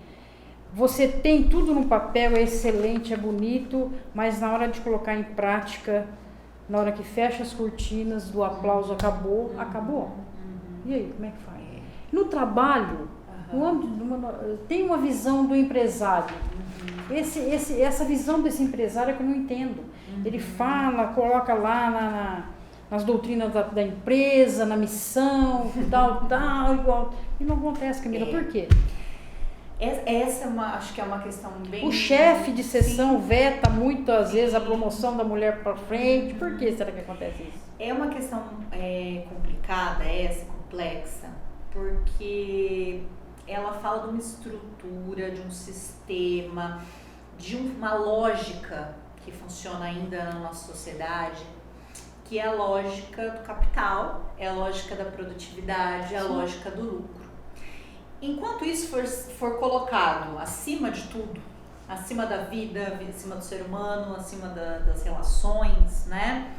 [SPEAKER 1] você tem tudo no papel, é excelente, é bonito, mas na hora de colocar em prática, Na hora que fecha as cortinas do aplauso, acabou. E aí, como é que faz? No trabalho, no âmbito tem uma visão do empresário. Essa visão desse empresário é que eu não entendo. Ele fala, coloca lá nas doutrinas da empresa, na missão, tal, igual. E não acontece, Camila. Por quê?
[SPEAKER 3] Essa acho que é uma questão bem...
[SPEAKER 1] O chefe de seção veta muitas vezes a promoção da mulher para frente. Por que será que acontece isso?
[SPEAKER 3] É uma questão complicada, complexa, porque ela fala de uma estrutura, de um sistema, de uma lógica que funciona ainda na nossa sociedade, que é a lógica do capital, é a lógica da produtividade, é a lógica do lucro. Enquanto isso for colocado acima de tudo, acima da vida, acima do ser humano, acima das relações, né?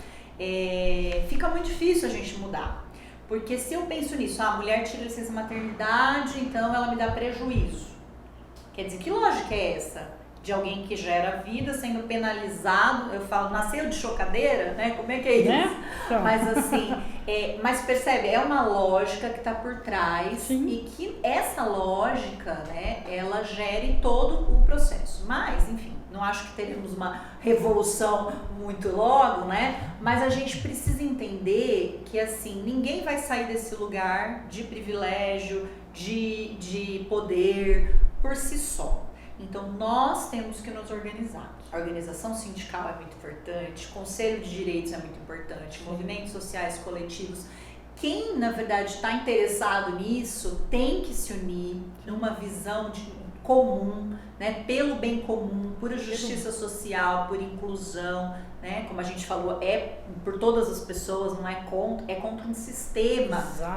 [SPEAKER 3] Fica muito difícil a gente mudar. Porque se eu penso nisso, a mulher tira licença maternidade, então ela me dá prejuízo. Quer dizer, que lógica é essa? De alguém que gera vida sendo penalizado, eu falo, nasceu de chocadeira, né? Como é que é isso?
[SPEAKER 1] Né? Então.
[SPEAKER 3] Mas assim, mas percebe, é uma lógica que está por trás.
[SPEAKER 1] Sim.
[SPEAKER 3] E que essa lógica, né, ela gere todo o processo. Mas, enfim, não acho que teremos uma revolução muito logo, né? Mas a gente precisa entender que, assim, ninguém vai sair desse lugar de privilégio, de poder por si só. Então, nós temos que nos organizar. A organização sindical é muito importante, conselho de direitos é muito importante, movimentos sociais coletivos. Quem, na verdade, está interessado nisso tem que se unir numa visão comum, né, pelo bem comum, por justiça social, por inclusão, né, como a gente falou, é por todas as pessoas, não é contra um sistema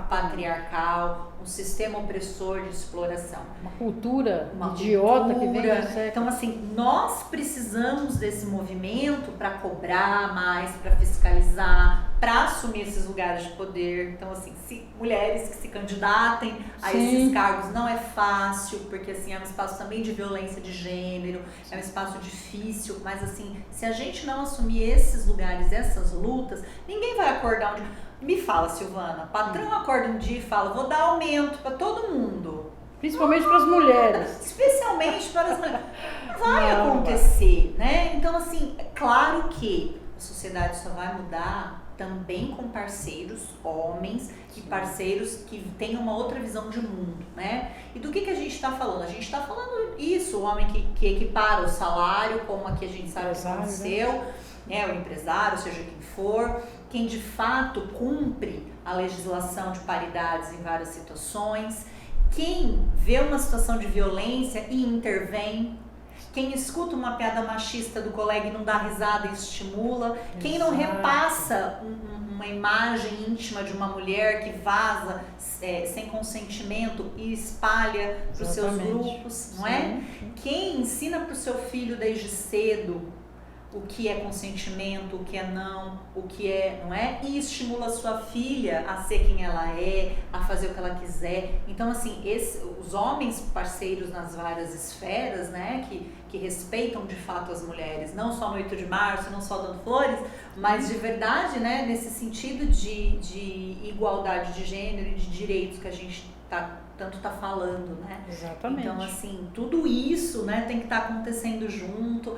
[SPEAKER 3] patriarcal, um sistema opressor de exploração.
[SPEAKER 1] Uma cultura idiota que vem do século.
[SPEAKER 3] Então, assim, nós precisamos desse movimento para cobrar mais, para fiscalizar, para assumir esses lugares de poder. Então, assim, mulheres que se candidatem a esses cargos não é fácil, porque, assim, é um espaço também de violência de gênero, é um espaço difícil, mas, assim, se a gente não assumir esses lugares, essas lutas, ninguém vai acordar um dia. Me fala, Silvana, patrão acorda um dia e fala, vou dar aumento para todo mundo.
[SPEAKER 1] Principalmente para as mulheres.
[SPEAKER 3] Especialmente para as mulheres. Vai acontecer, né? Então, assim, é claro que a sociedade só vai mudar também com parceiros, homens, e parceiros que tenham uma outra visão de mundo, né? E do que a gente está falando? A gente está falando isso, o homem que equipara o salário, como aqui a gente sabe que aconteceu, né? O empresário, seja quem for, quem de fato cumpre a legislação de paridades em várias situações, quem vê uma situação de violência e intervém, quem escuta uma piada machista do colega e não dá risada e estimula, quem não repassa uma imagem íntima de uma mulher que vaza sem consentimento e espalha para os seus grupos, não é? Quem ensina para o seu filho desde cedo o que é consentimento, o que é não, o que é, não é? E estimula a sua filha a ser quem ela é, a fazer o que ela quiser. Então, assim, os homens parceiros nas várias esferas, né, que respeitam de fato as mulheres, não só no 8 de março, não só dando flores, mas de verdade, né, nesse sentido de igualdade de gênero e de direitos que a gente tanto tá falando, né?
[SPEAKER 1] Exatamente.
[SPEAKER 3] Então, assim, tudo isso, né, tem que estar acontecendo junto.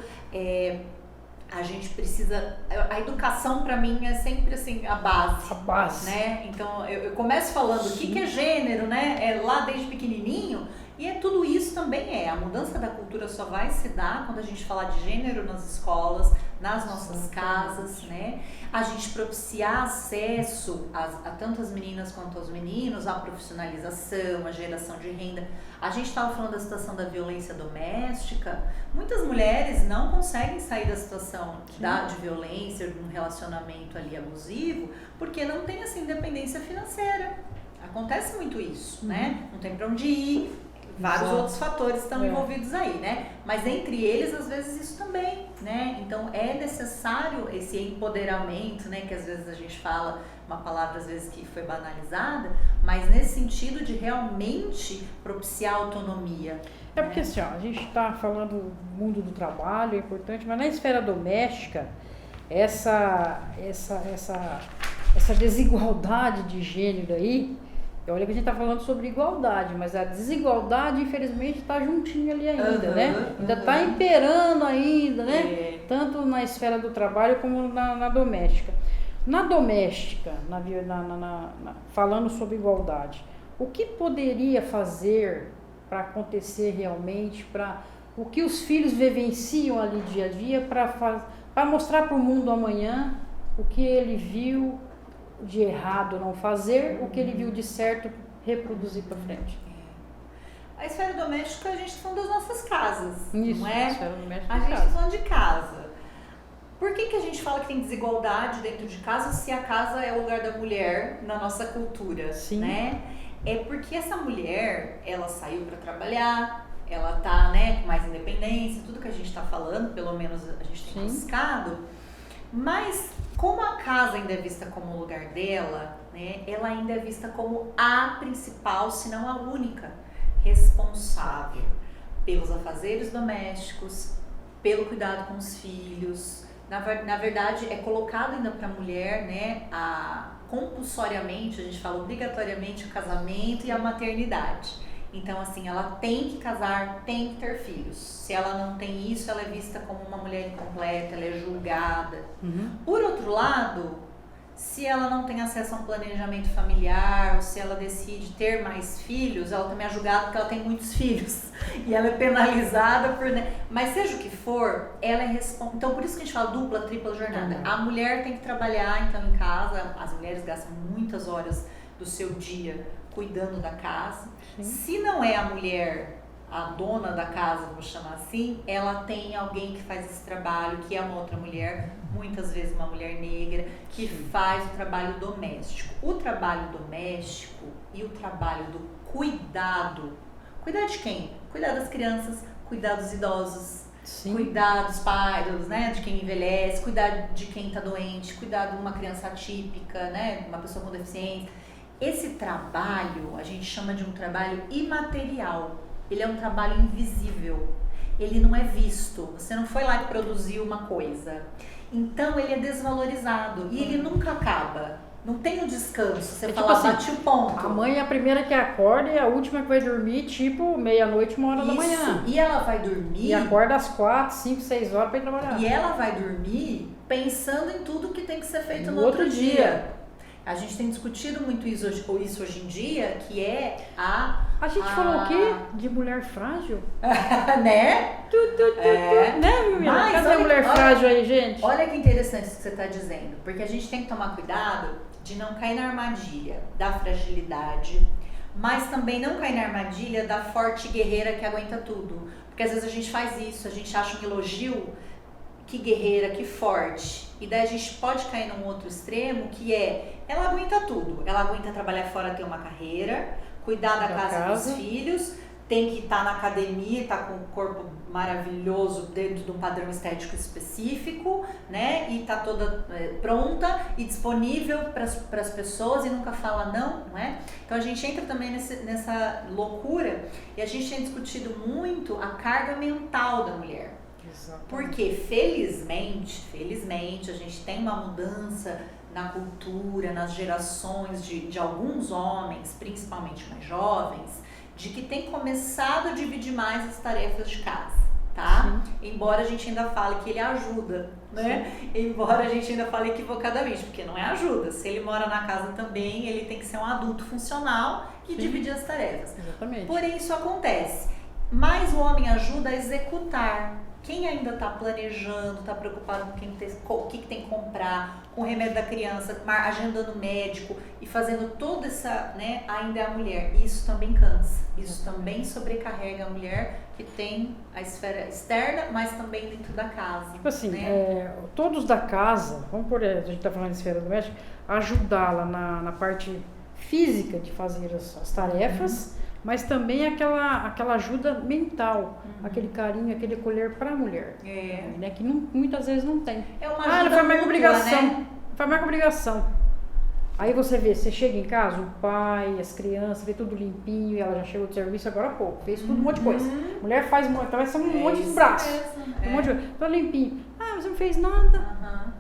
[SPEAKER 3] A gente precisa... A educação, para mim, é sempre, assim, a base.
[SPEAKER 1] A base.
[SPEAKER 3] Né? Então, eu começo falando o que é gênero, né? É lá desde pequenininho. E tudo isso também A mudança da cultura só vai se dar quando a gente falar de gênero nas escolas, nas nossas casas, né? A gente propiciar acesso a tanto as meninas quanto aos meninos, a profissionalização, a geração de renda. A gente estava falando da situação da violência doméstica. Muitas mulheres não conseguem sair da situação de violência, de um relacionamento ali abusivo, porque não tem essa independência financeira. Acontece muito isso, né? Não tem para onde ir. Vários outros fatores estão envolvidos aí, né? Mas entre eles, às vezes, isso também, né? Então, é necessário esse empoderamento, né? Que às vezes a gente fala uma palavra, às vezes, que foi banalizada, mas nesse sentido de realmente propiciar autonomia.
[SPEAKER 1] É porque, assim, ó, a gente está falando do mundo do trabalho, é importante, mas na esfera doméstica, essa desigualdade de gênero aí, olha que a gente está falando sobre igualdade, mas a desigualdade, infelizmente, está juntinha ali ainda, né? Ainda está imperando ainda, né? Tanto na esfera do trabalho como na doméstica. Na doméstica, falando sobre igualdade, o que poderia fazer para acontecer realmente, para o que os filhos vivenciam ali dia a dia, para mostrar para o mundo amanhã o que ele viu de errado não fazer, o que ele viu de certo reproduzir para frente?
[SPEAKER 3] A esfera doméstica, a gente está falando das nossas casas,
[SPEAKER 1] isso,
[SPEAKER 3] não é?
[SPEAKER 1] A esfera doméstica
[SPEAKER 3] a gente está falando de casa. Por que a gente fala que tem desigualdade dentro de casa se a casa é o lugar da mulher na nossa cultura,
[SPEAKER 1] Sim.
[SPEAKER 3] né? É porque essa mulher, ela saiu para trabalhar, ela tá, né, com mais independência, tudo que a gente está falando, pelo menos a gente tem buscado, mas como a casa ainda é vista como o lugar dela, né, ela ainda é vista como a principal, se não a única, responsável pelos afazeres domésticos, pelo cuidado com os filhos. Na verdade, é colocado ainda para a mulher, né, compulsoriamente, a gente fala obrigatoriamente, o casamento e a maternidade. Então, assim, ela tem que casar, tem que ter filhos. Se ela não tem isso, ela é vista como uma mulher incompleta, ela é julgada. Por outro lado, se ela não tem acesso a um planejamento familiar, ou se ela decide ter mais filhos, ela também é julgada porque ela tem muitos filhos. E ela é penalizada por... Mas seja o que for, ela é responsável. Então, por isso que a gente fala dupla, tripla jornada. A mulher tem que trabalhar, então, em casa. As mulheres gastam muitas horas do seu dia cuidando da casa. Sim. Se não é a mulher a dona da casa, vamos chamar assim, ela tem alguém que faz esse trabalho, que é uma outra mulher, muitas vezes uma mulher negra, que faz o trabalho doméstico. O trabalho doméstico e o trabalho do cuidado. Cuidar de quem? Cuidar das crianças, cuidar dos idosos, Sim. cuidar dos pais, né, de quem envelhece, cuidar de quem está doente, cuidar de uma criança atípica, né, uma pessoa com deficiência. Esse trabalho, a gente chama de um trabalho imaterial. Ele é um trabalho invisível. Ele não é visto. Você não foi lá e produziu uma coisa. Então, ele é desvalorizado. E ele nunca acaba. Não tem um descanso. Você fala, tipo assim, bate o ponto.
[SPEAKER 1] A mãe é a primeira que acorda e a última que vai dormir, tipo, meia-noite, 1h da manhã.
[SPEAKER 3] E ela vai dormir...
[SPEAKER 1] E acorda às 4, 5, 6 horas para ir trabalhar.
[SPEAKER 3] E ela vai dormir pensando em tudo que tem que ser feito no outro dia. A gente tem discutido muito isso hoje em dia, que é
[SPEAKER 1] A gente falou o quê? De mulher frágil?
[SPEAKER 3] Né?
[SPEAKER 1] Né, menina? Cadê a mulher frágil aí, gente?
[SPEAKER 3] Olha que interessante isso que você está dizendo. Porque a gente tem que tomar cuidado de não cair na armadilha da fragilidade, mas também não cair na armadilha da forte guerreira que aguenta tudo. Porque às vezes a gente faz isso, a gente acha um elogio, que guerreira, que forte. E daí a gente pode cair num outro extremo, que é, ela aguenta tudo. Ela aguenta trabalhar fora, ter uma carreira, cuidar da casa dos filhos, tem que estar na academia, estar com o corpo maravilhoso dentro de um padrão estético específico, né? E tá toda pronta e disponível para as pessoas e nunca fala não é? Então a gente entra também nessa loucura e a gente tem discutido muito a carga mental da mulher. Exatamente. Porque felizmente a gente tem uma mudança na cultura, nas gerações de alguns homens, principalmente mais jovens, de que tem começado a dividir mais as tarefas de casa, tá? Sim. Embora a gente ainda fale que ele ajuda, né? Sim. Embora a gente ainda fale equivocadamente, porque não é ajuda. Se ele mora na casa também, ele tem que ser um adulto funcional e Sim. dividir as tarefas.
[SPEAKER 1] Exatamente.
[SPEAKER 3] Porém, isso acontece. Mas o homem ajuda a executar. Quem ainda está planejando, está preocupado com o que tem que comprar, com o remédio da criança, agendando médico e fazendo toda essa, né, ainda é a mulher. Isso também cansa, isso também sobrecarrega a mulher que tem a esfera externa, mas também dentro da casa.
[SPEAKER 1] Tipo assim,
[SPEAKER 3] né?
[SPEAKER 1] Todos da casa, vamos por a gente está falando de esfera doméstica, ajudá-la na parte física de fazer as tarefas, mas também aquela ajuda mental, aquele carinho, aquele acolher para a mulher, né, que muitas vezes não tem.
[SPEAKER 3] É uma ajuda
[SPEAKER 1] faz mais obrigação,
[SPEAKER 3] né?
[SPEAKER 1] Faz mais obrigação. Aí você chega em casa, o pai, as crianças, vê tudo limpinho, e ela já chegou do serviço agora há pouco, fez tudo um monte de coisa. Mulher faz um monte de braço, um monte de coisa. Tá limpinho. Ah, você não fez nada.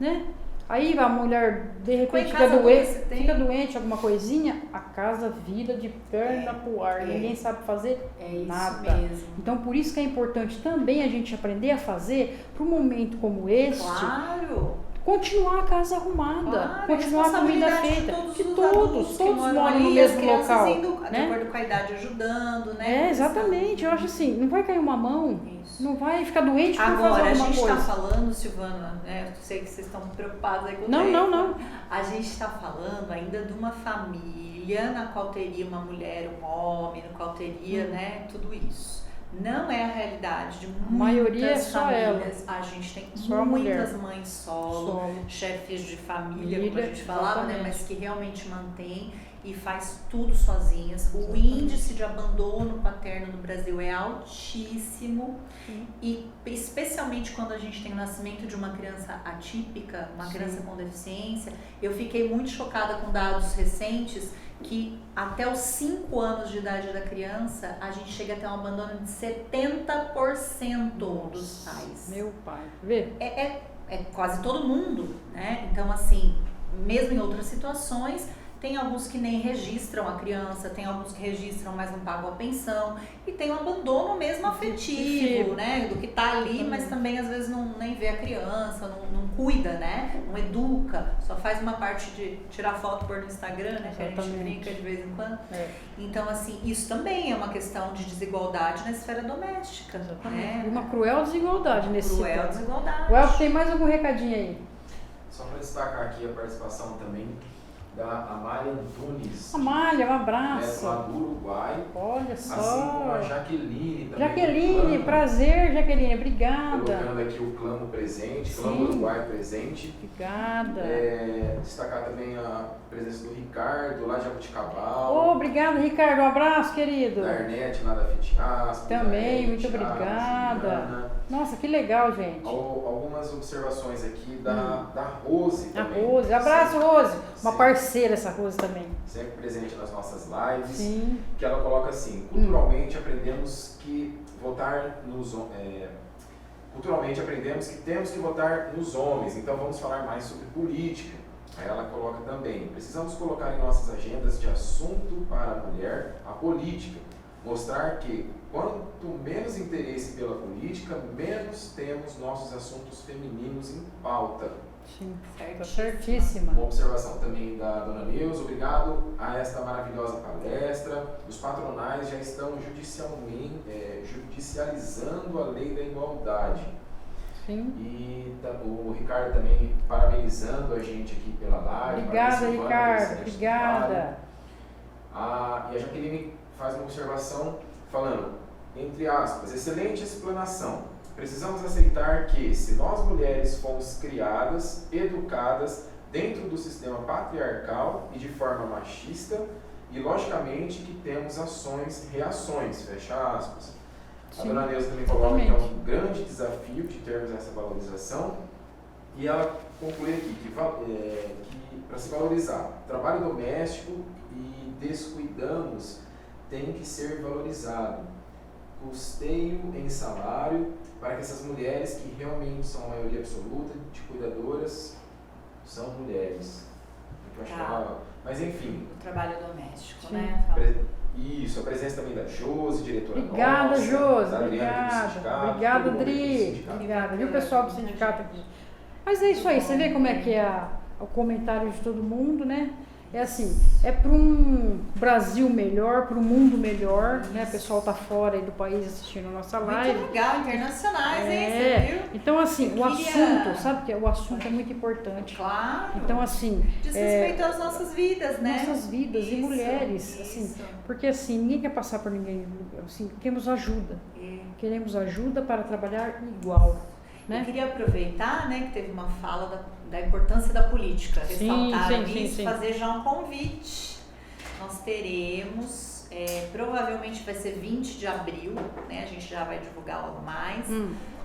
[SPEAKER 1] né? Aí a mulher, de repente, fica doente, alguma coisinha, a casa vira de perna pro ar, ninguém sabe fazer nada.
[SPEAKER 3] Mesmo.
[SPEAKER 1] Então, por isso que é importante também a gente aprender a fazer para um momento como este.
[SPEAKER 3] Claro!
[SPEAKER 1] Continuar a casa arrumada, continuar a comida feita,
[SPEAKER 3] que
[SPEAKER 1] todos moram no mesmo local,
[SPEAKER 3] indo,
[SPEAKER 1] né?
[SPEAKER 3] De acordo com a idade, ajudando, né?
[SPEAKER 1] Exatamente, eu acho assim, não vai cair uma mão, não vai ficar doente por fazer alguma coisa.
[SPEAKER 3] Agora, a gente está falando, Silvana, né? Eu sei que vocês estão preocupados aí com o tempo.
[SPEAKER 1] Não.
[SPEAKER 3] A gente está falando ainda de uma família na qual teria uma mulher, um homem, no qual teria, né, tudo isso. Não é a realidade de muitas famílias. A gente tem muitas mães solo, chefes de família, como a gente falava, né? Mas que realmente mantém e faz tudo sozinhas. O índice de abandono paterno no Brasil é altíssimo. E especialmente quando a gente tem o nascimento de uma criança atípica, uma criança com deficiência. Eu fiquei muito chocada com dados recentes que até os 5 anos de idade da criança, a gente chega a ter um abandono de 70% dos pais.
[SPEAKER 1] Meu pai, vê?
[SPEAKER 3] É quase todo mundo, né? Então, assim, mesmo em outras situações, tem alguns que nem registram a criança, tem alguns que registram, mas não pagam a pensão, e tem um abandono mesmo afetivo, né? Do que tá ali, mas também às vezes nem vê a criança, não cuida, né? Não educa, só faz uma parte de tirar foto por no Instagram, né? Que a gente brinca de vez em quando. Então, assim, isso também é uma questão de desigualdade na esfera doméstica. Né?
[SPEAKER 1] Uma cruel desigualdade nesse
[SPEAKER 3] Cruel desigualdade.
[SPEAKER 1] O Elfo tem mais algum recadinho aí?
[SPEAKER 4] Só para destacar aqui a participação também da Amália Antunes.
[SPEAKER 1] Amália, um abraço.
[SPEAKER 4] Lá do Uruguai.
[SPEAKER 1] Olha só.
[SPEAKER 4] Assim como a Jaqueline também.
[SPEAKER 1] Jaqueline, prazer, Jaqueline, obrigada.
[SPEAKER 4] Colocando aqui o Clamo presente, Clamo Uruguai presente.
[SPEAKER 1] Obrigada.
[SPEAKER 4] Destacar também a presença do Ricardo, lá de Jabuticabal.
[SPEAKER 1] Obrigada, Ricardo, um abraço, querido.
[SPEAKER 4] Da Arnete, lá da Fitiasp.
[SPEAKER 1] Também, muito obrigada.
[SPEAKER 4] Juliana.
[SPEAKER 1] Nossa, que legal, gente.
[SPEAKER 4] Algumas observações aqui da Rose também.
[SPEAKER 1] A Rose, abraço, Rose. Uma parceira essa Rose também.
[SPEAKER 4] Sempre presente nas nossas lives.
[SPEAKER 1] Sim.
[SPEAKER 4] Que ela coloca assim, culturalmente aprendemos que votar nos culturalmente aprendemos que temos que votar nos homens, então vamos falar mais sobre política. Aí ela coloca também, precisamos colocar em nossas agendas de assunto para a mulher a política. Mostrar que quanto menos interesse pela política, menos temos nossos assuntos femininos em pauta.
[SPEAKER 1] Sim, certíssima.
[SPEAKER 4] Uma observação também da dona Neuza, obrigado a esta maravilhosa palestra. Os patronais já estão judicializando a lei da igualdade.
[SPEAKER 1] Sim.
[SPEAKER 4] E o Ricardo também parabenizando a gente aqui pela live.
[SPEAKER 1] Obrigada, Ricardo. Obrigada.
[SPEAKER 4] E a Jaqueline faz uma observação falando, entre aspas, excelente explanação. Precisamos aceitar que, se nós mulheres fomos criadas, educadas dentro do sistema patriarcal e de forma machista, e logicamente que temos ações, reações, fecha aspas. Sim, a dona Neuza também coloca que é um grande desafio de termos essa valorização, e ela conclui aqui que para se valorizar, trabalho doméstico e descuidamos tem que ser valorizado. Custeio em salário para que essas mulheres que realmente são a maioria absoluta de cuidadoras são mulheres. Mas enfim.
[SPEAKER 3] O trabalho doméstico,
[SPEAKER 1] sim,
[SPEAKER 3] né?
[SPEAKER 4] Isso, a presença também da Josi, diretora
[SPEAKER 1] obrigada,
[SPEAKER 4] nossa.
[SPEAKER 1] Josi, obrigada, Dri. Obrigada, viu, pessoal do sindicato aqui. Mas é isso aí, você vê como é que é o comentário de todo mundo, né? É assim, é para um Brasil melhor, para um mundo melhor, né? O pessoal tá fora aí do país assistindo a nossa live.
[SPEAKER 3] Muito legal, internacionais, hein? Você viu?
[SPEAKER 1] Então, assim, o assunto, sabe que o assunto é muito importante.
[SPEAKER 3] Claro.
[SPEAKER 1] Então, assim...
[SPEAKER 3] Diz respeito às nossas vidas, né?
[SPEAKER 1] Nossas vidas e mulheres, assim, porque assim, ninguém quer passar por ninguém, assim, queremos ajuda. Queremos ajuda para trabalhar igual. Né?
[SPEAKER 3] Eu queria aproveitar, né, que teve uma fala da importância da política, ressaltar isso, fazer já um convite. Nós teremos, provavelmente vai ser 20 de abril, né, a gente já vai divulgar logo mais,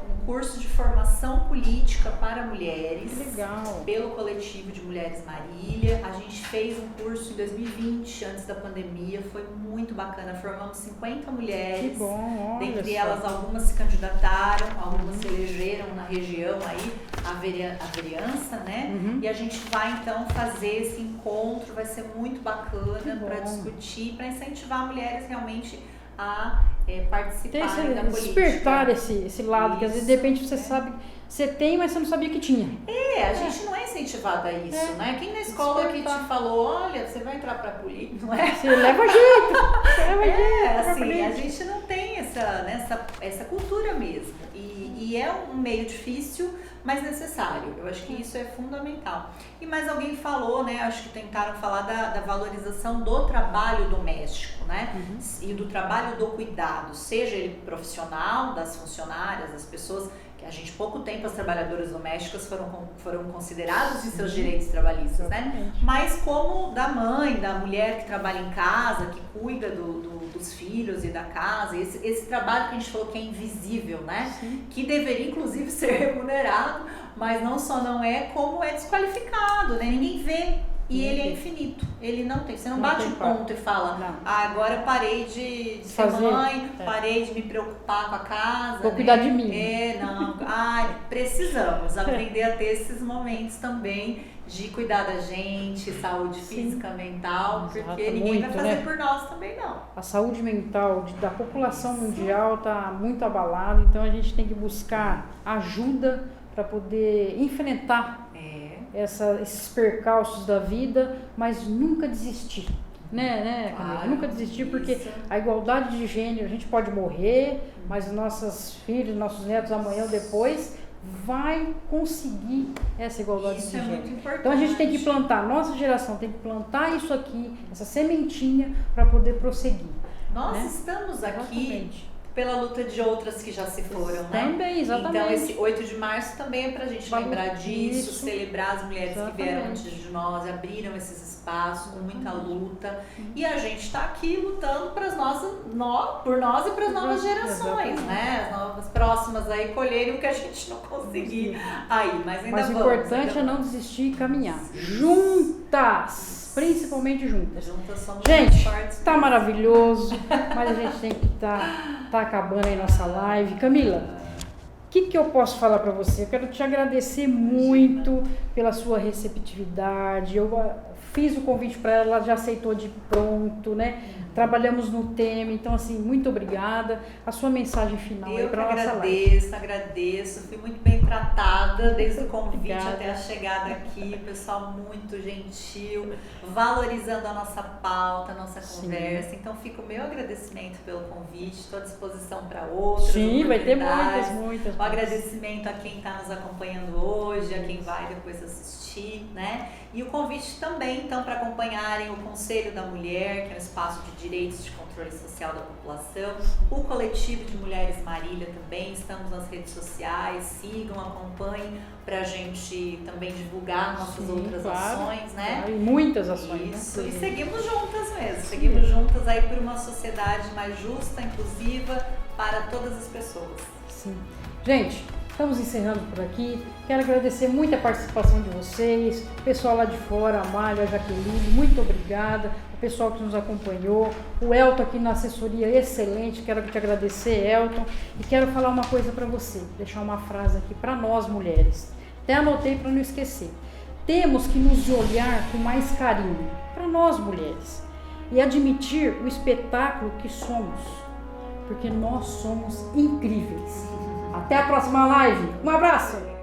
[SPEAKER 3] um curso de formação política para mulheres.
[SPEAKER 1] Que legal.
[SPEAKER 3] Pelo coletivo de Mulheres Marília. A gente fez um curso em 2020, antes da pandemia, foi muito bacana. Formamos 50 mulheres.
[SPEAKER 1] Que bom, olha
[SPEAKER 3] Dentre
[SPEAKER 1] só.
[SPEAKER 3] elas, algumas se candidataram, algumas se elegeram na região aí, a vereança, né? E a gente vai então fazer esse encontro, vai ser muito bacana para discutir, para incentivar mulheres realmente a participarem da política.
[SPEAKER 1] Despertar esse lado, que às vezes de repente você sabe, você tem, mas você não sabia que tinha.
[SPEAKER 3] A gente não é incentivada a isso, né? Quem na escola que te falou, olha, você vai entrar pra política, não é?
[SPEAKER 1] Você leva jeito.
[SPEAKER 3] Assim, a gente não tem essa cultura mesmo. E é um meio difícil, mas necessário. Eu acho que isso é fundamental. E mais alguém falou, né? Acho que tentaram falar da valorização do trabalho doméstico, né? E do trabalho do cuidado, seja ele profissional, das funcionárias, das pessoas, que a gente, pouco tempo, as trabalhadoras domésticas foram consideradas em seus direitos trabalhistas, né? Mas como da mãe, da mulher que trabalha em casa, que cuida dos filhos e da casa, esse trabalho que a gente falou que é invisível, né? Sim. Que deveria inclusive ser remunerado, mas não só não é, como é desqualificado, né? Ninguém vê. E ele é infinito, ele não tem, você não bate um ponto e fala, agora parei de ser mãe, parei de me preocupar com a casa.
[SPEAKER 1] Vou cuidar de mim.
[SPEAKER 3] Precisamos aprender a ter esses momentos também de cuidar da gente, saúde física, mental, porque ninguém vai fazer por nós também não.
[SPEAKER 1] A saúde mental da população mundial está muito abalada, então a gente tem que buscar ajuda para poder enfrentar esses percalços da vida, mas nunca desistir, né, Camila?
[SPEAKER 3] Claro,
[SPEAKER 1] nunca desistir, porque a igualdade de gênero, a gente pode morrer, mas nossos filhos, nossos netos amanhã ou depois vai conseguir essa igualdade de gênero.
[SPEAKER 3] Muito importante.
[SPEAKER 1] Então a gente tem que plantar, nossa geração tem que plantar isso aqui, essa sementinha, para poder prosseguir.
[SPEAKER 3] Nós estamos aqui pela luta de outras que já se foram, né?
[SPEAKER 1] Também, exatamente.
[SPEAKER 3] Então esse 8 de março também é pra gente lembrar disso, celebrar as mulheres que vieram antes de nós, abriram esses espaços com muita luta. E a gente tá aqui lutando por nós e para as novas gerações, né? As novas próximas aí colherem o que a gente não conseguir aí, mas ainda
[SPEAKER 1] Mas o importante é não desistir e caminhar. Juntas! Principalmente juntas.
[SPEAKER 3] Juntas somos
[SPEAKER 1] gente,
[SPEAKER 3] fortes.
[SPEAKER 1] Tá maravilhoso, mas a gente tem que tá acabando aí nossa live. Camila, o que eu posso falar para você? Eu quero te agradecer muito pela sua receptividade. Eu fiz o convite para ela, ela já aceitou de pronto, né? Trabalhamos no tema, então assim, muito obrigada. A sua mensagem final aí para nossa live.
[SPEAKER 3] Eu agradeço, fui muito bem tratada desde o convite até a chegada aqui, o pessoal muito gentil, valorizando a nossa pauta, a nossa conversa. Então fica o meu agradecimento pelo convite, estou à disposição para outras.
[SPEAKER 1] Sim, vai ter muitas.
[SPEAKER 3] O agradecimento a quem está nos acompanhando hoje, a quem vai depois assistir, né? E o convite também, então, para acompanharem o Conselho da Mulher, que é um espaço de direitos de controle social da população, o coletivo de Mulheres Marília também, estamos nas redes sociais, sigam, acompanhem, para a gente também divulgar nossas outras ações, né?
[SPEAKER 1] Claro, e muitas ações.
[SPEAKER 3] Isso, e seguimos juntas mesmo, seguimos juntas aí por uma sociedade mais justa, inclusiva, para todas as pessoas.
[SPEAKER 1] Sim. Gente, estamos encerrando por aqui. Quero agradecer muito a participação de vocês, o pessoal lá de fora, a Amália, a Jaqueline, muito obrigada, o pessoal que nos acompanhou, o Elton aqui na assessoria excelente, quero te agradecer, Elton, e quero falar uma coisa para você, deixar uma frase aqui para nós mulheres, até anotei para não esquecer. Temos que nos olhar com mais carinho, para nós mulheres, e admitir o espetáculo que somos, porque nós somos incríveis. Até a próxima live. Um abraço!